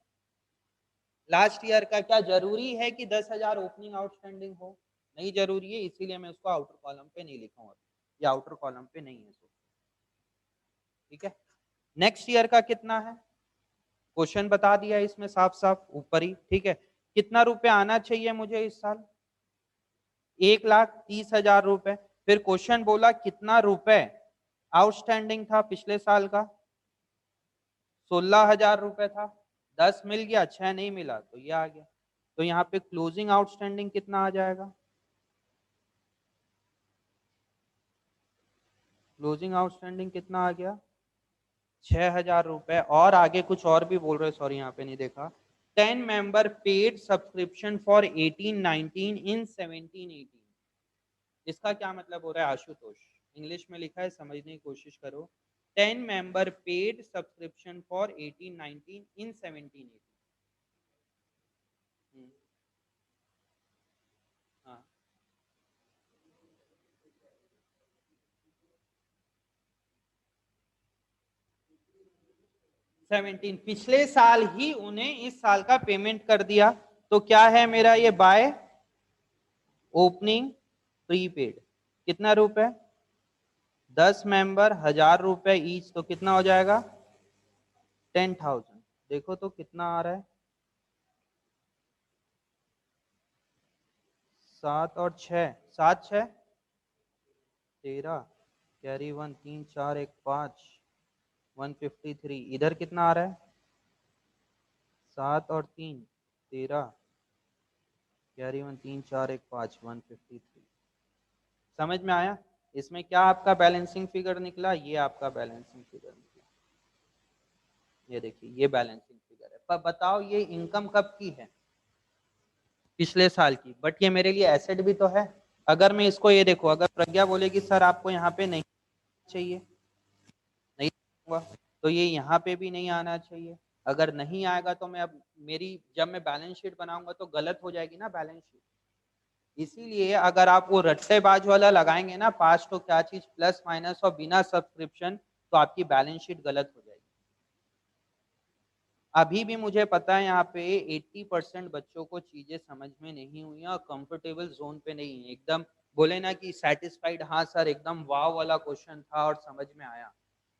लास्ट ईयर का। क्या जरूरी है कि 10,000 ओपनिंग आउटस्टैंडिंग हो? नहीं जरूरी है, इसीलिए मैं उसको आउटर कॉलम पे नहीं लिखा हूं, या आउटर कॉलम पे नहीं है। ठीक है। नेक्स्ट ईयर का कितना है, क्वेश्चन बता दिया इसमें साफ साफ ऊपर ही। ठीक है, कितना रुपए आना चाहिए मुझे इस साल? 1,30,000 रुपए। फिर क्वेश्चन बोला कितना रुपए आउटस्टैंडिंग था पिछले साल का? 16,000 रुपए था। 10 मिल गया, 6 नहीं मिला, तो ये आ गया। तो यहाँ पे क्लोजिंग आउटस्टैंडिंग कितना आ जाएगा? क्लोजिंग आउटस्टैंडिंग कितना आ गया? 6,000 रुपए। और आगे कुछ और भी बोल रहे, सॉरी यहाँ पे नहीं देखा। 10 मेंबर पेड सब्सक्रिप्शन फॉर 18-19 इन 17-18। इसका क्या मतलब हो रहा है आशुतोष? इंग्लिश में लिखा है, समझने की कोशिश करो। 10 मेंबर पेड सब्सक्रिप्शन फॉर 18-19 इन 17-18। हाँ, 17 पिछले साल ही उन्हें इस साल का पेमेंट कर दिया। तो क्या है मेरा ये बाय ओपनिंग प्रीपेड। कितना रुपए? 10 मेंबर 1,000 रुपए ईच, तो कितना हो जाएगा? 10,000। देखो तो कितना आ रहा है? 7 और 6, 7 6 13, कैरी 1 3 4 1 5, 153। इधर कितना आ रहा है? 7 और 3 13, कैरी 1 3 4 1 5, 153। समझ में आया? इसमें क्या आपका बैलेंसिंग फिगर निकला? ये आपका बैलेंसिंग फिगर निकला। ये देखिए, ये बैलेंसिंग फिगर है। पर बताओ ये इनकम कब की है? पिछले साल की। बट ये मेरे लिए एसेट भी तो है। अगर मैं इसको, ये देखो, अगर प्रज्ञा बोलेगी सर आपको यहाँ पे नहीं चाहिए, नहीं दूंगा, तो ये यहाँ पे भी नहीं आना चाहिए। अगर नहीं आएगा तो मैं, अब मेरी जब मैं बैलेंस शीट बनाऊंगा तो गलत हो जाएगी ना बैलेंस शीट। इसीलिए अगर आप वो रट्टेबाज वाला लगाएंगे ना, पास तो क्या चीज प्लस माइनस और बिना सब्सक्रिप्शन, तो आपकी बैलेंस शीट गलत हो जाएगी। अभी भी मुझे पता है यहाँ पे 80% बच्चों को चीजें समझ में नहीं हुई और कंफर्टेबल जोन पे नहीं है एकदम। बोले ना कि सेटिस्फाइड, हाँ सर एकदम वाव वाला क्वेश्चन था और समझ में आया।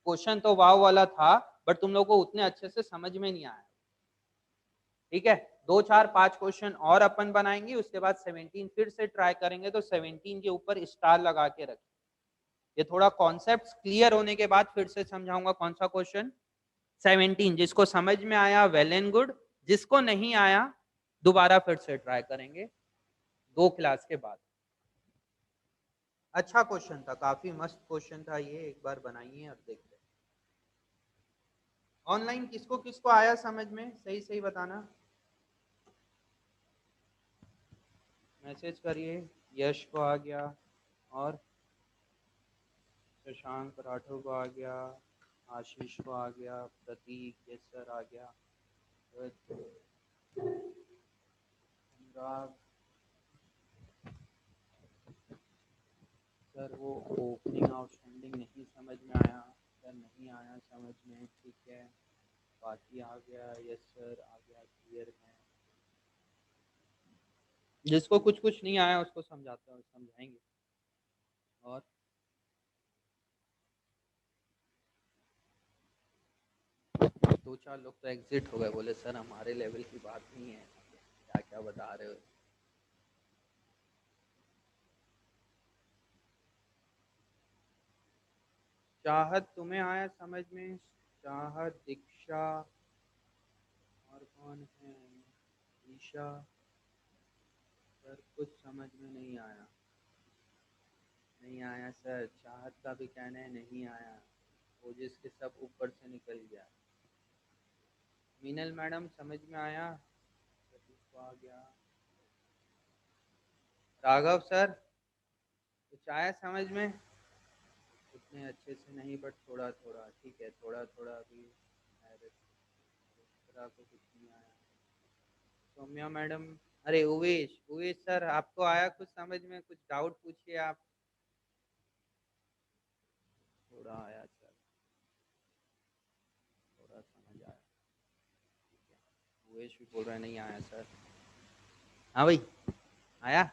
क्वेश्चन तो वाव वाला था, बट तुम लोग को उतने अच्छे से समझ में नहीं आया। ठीक है, 2 4 5 क्वेश्चन और अपन बनाएंगे, उसके बाद 17 फिर से ट्राई करेंगे। तो 17 के ऊपर स्टार लगा के रखें। ये थोड़ा कॉन्सेप्ट क्लियर होने के बाद फिर से समझाऊंगा कौन सा क्वेश्चन। 17 जिसको समझ में आया वेल एंड गुड, जिसको नहीं आया दोबारा फिर से ट्राई करेंगे 2 क्लास के बाद। अच्छा क्वेश्चन था, काफी मस्त क्वेश्चन था ये, एक बार बनाइए और देखते हैं। ऑनलाइन किसको किसको आया समझ में, सही सही बताना, मैसेज करिए। यश को आ गया, और शशांक राठौर को आ गया, आशीष को आ गया, प्रतीक यस सर आ गया, अनुराग सर वो ओपनिंग आउटस्टैंडिंग नहीं समझ में आया सर, नहीं आया समझ में, ठीक है। बाकी आ गया, यस सर आ गया, क्लियर है। जिसको कुछ कुछ नहीं आया उसको समझाते हैं, समझाएंगे। और 2 4 लोग तो एग्जिट हो गए, बोले सर हमारे लेवल की बात नहीं है, क्या क्या बता रहे हो। चाहत तुम्हें आया समझ में? चाहत, दीक्षा, और कौन है, ईशा। सर कुछ समझ में नहीं आया, नहीं आया सर। चाहत का भी कहना है नहीं आया, वो जिसके सब ऊपर से निकल गया। मीनल मैडम समझ में आया? आ गया। राघव सर कुछ आया समझ में? उतने अच्छे से नहीं बट थोड़ा थोड़ा ठीक है, थोड़ा थोड़ा भी को कुछ नहीं आया। सौम्या मैडम, अरे उवेश उवेश सर आपको आया कुछ समझ में? कुछ डाउट पूछिए आप। थोड़ा आया सर, थोड़ा समझ आया। उवेश भी बोल रहा है नहीं आया सर। हाँ भाई आया?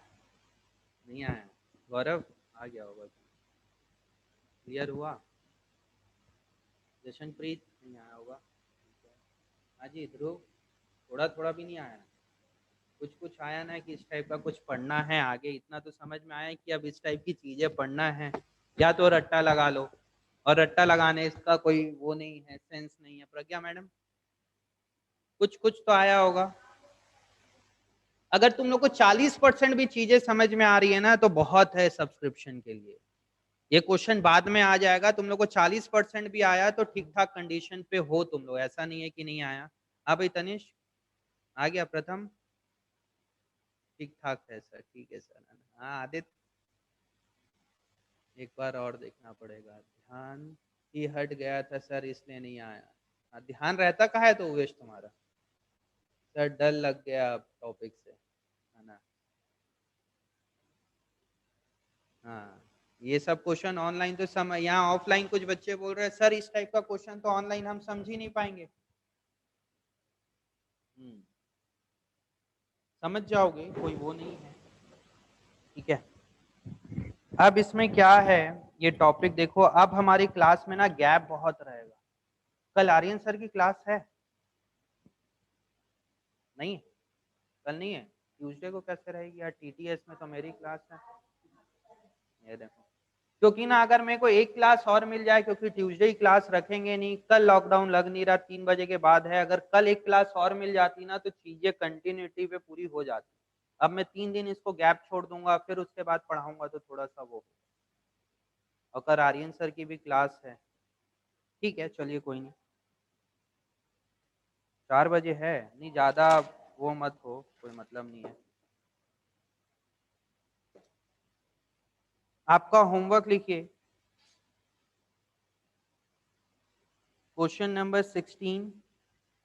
नहीं आया? गौरव आ गया होगा, क्लियर हुआ? जशनप्रीत नहीं आया होगा। हाँ जी ध्रुव, थोड़ा थोड़ा भी नहीं आया? कुछ कुछ आया ना कि इस टाइप का कुछ पढ़ना है आगे, इतना तो समझ में आया कि अब इस टाइप की चीजें पढ़ना है, या तो रट्टा लगा लो, और रट्टा लगाने इसका कोई वो नहीं है, सेंस नहीं है। प्रज्ञा मैडम कुछ कुछ तो आया होगा। अगर तुम लोग को 40% भी चीजें समझ में आ रही है ना तो बहुत है सब्सक्रिप्शन के लिए। ये क्वेश्चन बाद में आ जाएगा, तुम लोग को 40% भी आया तो ठीक ठाक कंडीशन पे हो तुम लोग, ऐसा नहीं है कि नहीं आया। हाँ भाई तनिष आ गया, प्रथम ठीक ठाक है सर, ठीक है सर। हाँ आदित्य एक बार और देखना पड़ेगा, ध्यान ही हट गया था सर इसलिए नहीं आया। हाँ, ध्यान रहता कहाँ है तो उवेश तुम्हारा? सर डर लग गया अब टॉपिक से, है ना? हाँ ये सब क्वेश्चन ऑनलाइन तो समझ, यहाँ ऑफलाइन कुछ बच्चे बोल रहे हैं सर इस टाइप का क्वेश्चन तो ऑनलाइन हम समझ ही नहीं पाएंगे। समझ जाओगे, कोई वो नहीं है, ठीक है। अब इसमें क्या है, ये टॉपिक देखो, अब हमारी क्लास में ना गैप बहुत रहेगा। कल आर्यन सर की क्लास है? नहीं कल नहीं है, ट्यूसडे को कैसे रहेगी यार? टीटीएस में तो मेरी क्लास है। ये देखो, क्योंकि ना अगर मेरे को एक क्लास और मिल जाए, क्योंकि ट्यूसडे ही क्लास रखेंगे नहीं, कल लॉकडाउन लग नहीं रहा, 3 बजे के बाद है, अगर कल एक क्लास और मिल जाती ना तो चीजें कंटिन्यूटी पे पूरी हो जाती। अब मैं 3 दिन इसको गैप छोड़ दूंगा, फिर उसके बाद पढ़ाऊंगा तो थोड़ा सा वो। और कल आर्यन सर की भी क्लास है, ठीक है चलिए कोई नहीं। 4 बजे है, नहीं ज्यादा वो मत हो, कोई मतलब नहीं है। आपका होमवर्क लिखिए, question number 16,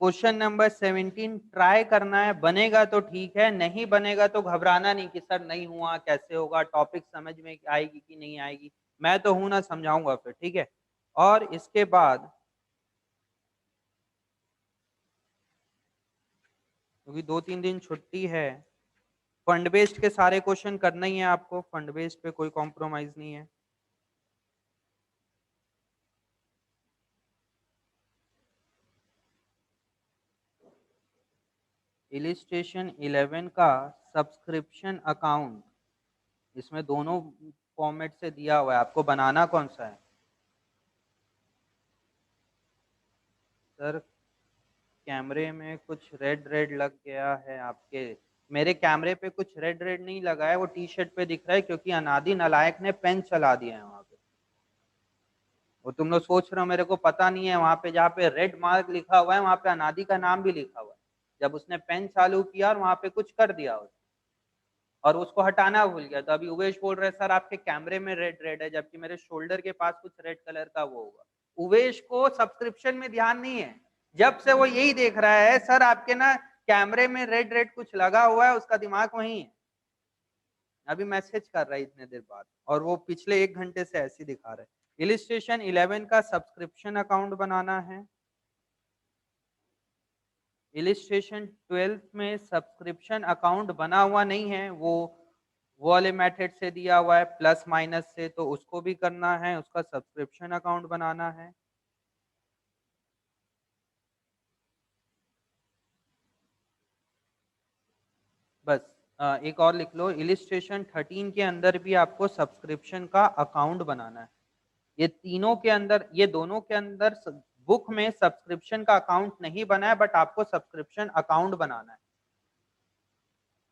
question number 17 try करना है, बनेगा तो ठीक है, नहीं बनेगा तो घबराना नहीं कि सर नहीं हुआ कैसे होगा, टॉपिक समझ में आएगी कि नहीं आएगी, मैं तो हूं ना, समझाऊंगा फिर, ठीक है। और इसके बाद क्योंकि 2-3 दिन छुट्टी है, फंड बेस्ड के सारे क्वेश्चन करना ही है आपको, फंड बेस्ड पे कोई कॉम्प्रोमाइज नहीं है। इलिस्ट्रेशन 11 का सब्सक्रिप्शन अकाउंट, इसमें दोनों फॉर्मेट से दिया हुआ है, आपको बनाना कौन सा है? सर कैमरे में कुछ रेड रेड लग गया है आपके, मेरे कैमरे पे कुछ रेड रेड नहीं लगा है, वो टी शर्ट पे दिख रहा है क्योंकि अनादि नालायक ने पेन चला दिया है वहां पे। वो तुम लोग सोच रहे हो मेरे को पता नहीं है, वहां पे जहाँ पे रेड मार्क लिखा हुआ है वहां पे अनादि का नाम भी लिखा हुआ है। जब उसने पेन चालू किया और वहां पे कुछ कर दिया उसने, और उसको हटाना भूल गया, तो अभी उवेश बोल रहे सर आपके कैमरे में रेड रेड है, जबकि मेरे शोल्डर के पास कुछ रेड कलर का वो होगा। उवेश को सब्सक्रिप्शन में ध्यान नहीं है, जब से वो यही देख रहा है सर आपके ना कैमरे में रेड रेड कुछ लगा हुआ है, उसका दिमाग वहीं है। अभी मैसेज कर रहा है इतने देर बाद, और वो पिछले 1 घंटे से ऐसे दिखा रहा है। इलिस्ट्रेशन 11 का सब्सक्रिप्शन अकाउंट बनाना है। इलिस्ट्रेशन 12 में सब्सक्रिप्शन अकाउंट बना हुआ नहीं है, वो वाले मेथड से दिया हुआ है प्लस माइनस से, तो उसको भी करना है, उसका सब्सक्रिप्शन अकाउंट बनाना है। बस एक और लिख लो, इलिस्ट्रेशन 13 के अंदर भी आपको सब्सक्रिप्शन का अकाउंट बनाना है। ये तीनों के अंदर, ये दोनों के अंदर बुक में सब्सक्रिप्शन का अकाउंट नहीं बना है, बट आपको सब्सक्रिप्शन अकाउंट बनाना है,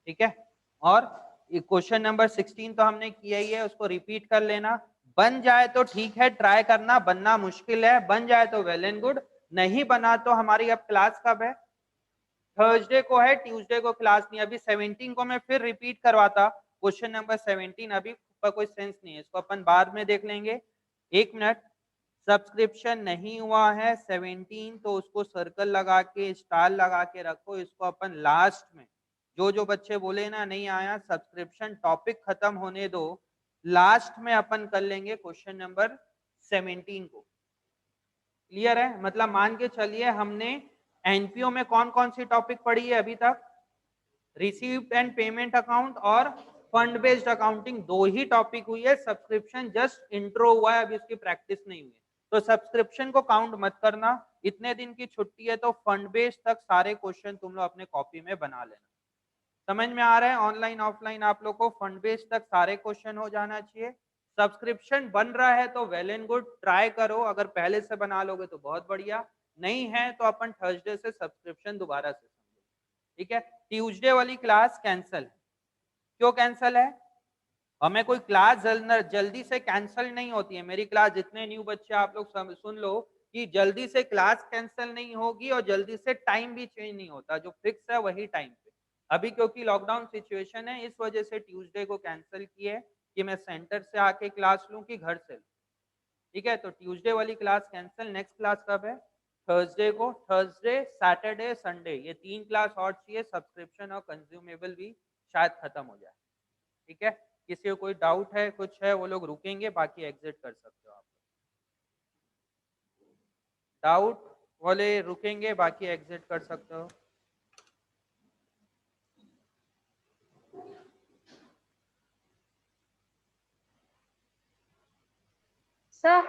ठीक है। और क्वेश्चन नंबर 16 तो हमने किया ही है, उसको रिपीट कर लेना। बन जाए तो ठीक है, ट्राई करना, बनना मुश्किल है, बन जाए तो वेल एंड गुड, नहीं बना तो हमारी अब क्लास कब है? थर्सडे को है, ट्यूसडे को क्लास नहीं। अभी 17 को मैं फिर रिपीट करवाता क्वेश्चन नंबर 17, अभी का कोई सेंस नहीं है, इसको अपन बाद में देख लेंगे। 1 मिनट, सब्सक्रिप्शन नहीं हुआ है 17 तो उसको सर्कल लगा के स्टार लगा के रखो, इसको अपन लास्ट में, जो बच्चे बोले ना नहीं आया सब्सक्रिप्शन, टॉपिक खत्म होने दो, लास्ट में अपन कर लेंगे क्वेश्चन नंबर 17 को। क्लियर है? मतलब मान के चलिए हमने एनपीओ में कौन कौन सी टॉपिक पढ़ी है अभी तक, रिसीव्ड एंड पेमेंट अकाउंट और फंड बेस्ड अकाउंटिंग, दो ही टॉपिक हुई है, सब्सक्रिप्शन जस्ट इंट्रो हुआ है, अभी उसकी प्रैक्टिस नहीं हुई है, तो सब्सक्रिप्शन को काउंट मत करना। इतने दिन की छुट्टी है तो फंड बेस्ड तक सारे क्वेश्चन तुम लोग अपने कॉपी में बना लेना। समझ में आ रहा है? ऑनलाइन ऑफलाइन आप लोग को फंड बेस्ड तक सारे क्वेश्चन हो जाना चाहिए। सब्सक्रिप्शन बन रहा है तो वेल एंड गुड, ट्राई करो, अगर पहले से बना लोगे तो बहुत बढ़िया, नहीं है तो अपन थर्सडे से सब्सक्रिप्शन दोबारा से समझो। ठीक है? ट्यूसडे वाली क्लास कैंसल है। क्यों कैंसल है? हमें कोई क्लास जल्दी से कैंसिल नहीं होती है। मेरी क्लास जितने न्यू बच्चे आप लोग सुन लो कि जल्दी से क्लास कैंसिल नहीं होगी और जल्दी से टाइम भी चेंज नहीं होता, जो फिक्स है वही टाइम पे। अभी क्योंकि लॉकडाउन सिचुएशन है इस वजह से ट्यूसडे को कैंसिल किए कि मैं सेंटर से आके क्लास लूं कि घर से। ठीक है? तो ट्यूसडे वाली क्लास कैंसिल। नेक्स्ट क्लास कब है? थर्सडे को। थर्सडे, सैटरडे, संडे, ये 3 क्लास और चाहिए, सब्सक्रिप्शन और कंज्यूमेबल भी शायद खत्म हो जाए। ठीक है? किसी को कोई डाउट है, कुछ है, वो लोग रुकेंगे, बाकी एग्जिट कर सकते हो आप। डाउट वाले रुकेंगे, बाकी एग्जिट कर सकते हो। सर,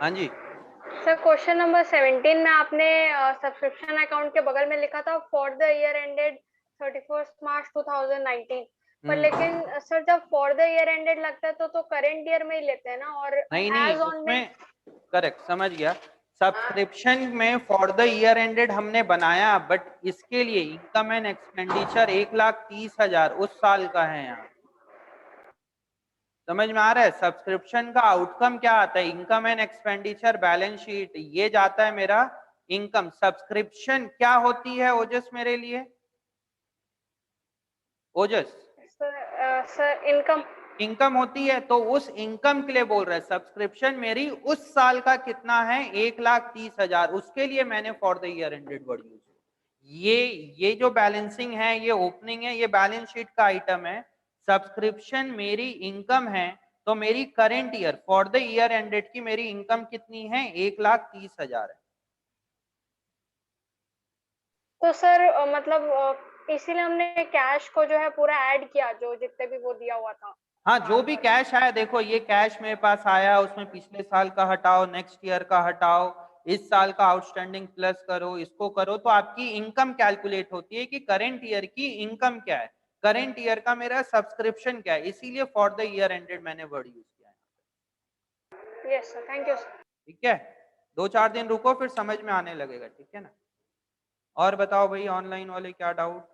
हाँ जी। सर क्वेश्चन नंबर 17 में आपने सब्सक्रिप्शन अकाउंट के बगल में लिखा था for the year ended 31 March 2019, पर लेकिन सर जब फॉर द ईयर एंडेड लगता है तो करेंट ईयर में ही लेते हैं ना, और नहीं एज ऑन में। करेक्ट, समझ गया। सब्सक्रिप्शन में फॉर द ईयर एंडेड हमने बनाया, बट इसके लिए इनकम एंड एक्सपेंडिचर 1,30,000 उस साल का है यहाँ। समझ में आ रहा है? सब्सक्रिप्शन का आउटकम क्या आता है? Income and expenditure balance sheet, ये जाता है मेरा इनकम। सब्सक्रिप्शन क्या होती है ओजस मेरे लिए? ओजस सर इनकम इनकम होती है, तो उस इनकम के लिए बोल रहे हैं सब्सक्रिप्शन मेरी उस साल का कितना है, 1,30,000, उसके लिए मैंने for the year ended word use. ये जो बैलेंसिंग है, ये ओपनिंग है, ये बैलेंस शीट का आइटम है। सब्सक्रिप्शन मेरी इनकम है, तो मेरी current year for the year ended की मेरी इनकम कितनी है? 1,30,000 है। तो सर मतलब इसीलिए हमने कैश को जो है पूरा ऐड किया, जो जितने भी वो दिया हुआ था। हाँ, जो भी कैश आया, देखो ये कैश मेरे पास आया, उसमें पिछले साल का हटाओ, नेक्स्ट ईयर का हटाओ, इस साल का आउटस्टैंडिंग प्लस करो, इसको करो, तो आपकी इनकम कैलकुलेट होती है कि करंट ईयर की इनकम क्या है, करंट ईयर का मेरा सब्सक्रिप्शन क्या है, इसीलिए फॉर द ईयर एंडेड मैंने वर्ड यूज किया है। Yes sir, thank you sir. ठीक है? 2-4 दिन रुको, फिर समझ में आने लगेगा। ठीक है ना? और बताओ भाई, ऑनलाइन वाले क्या डाउट?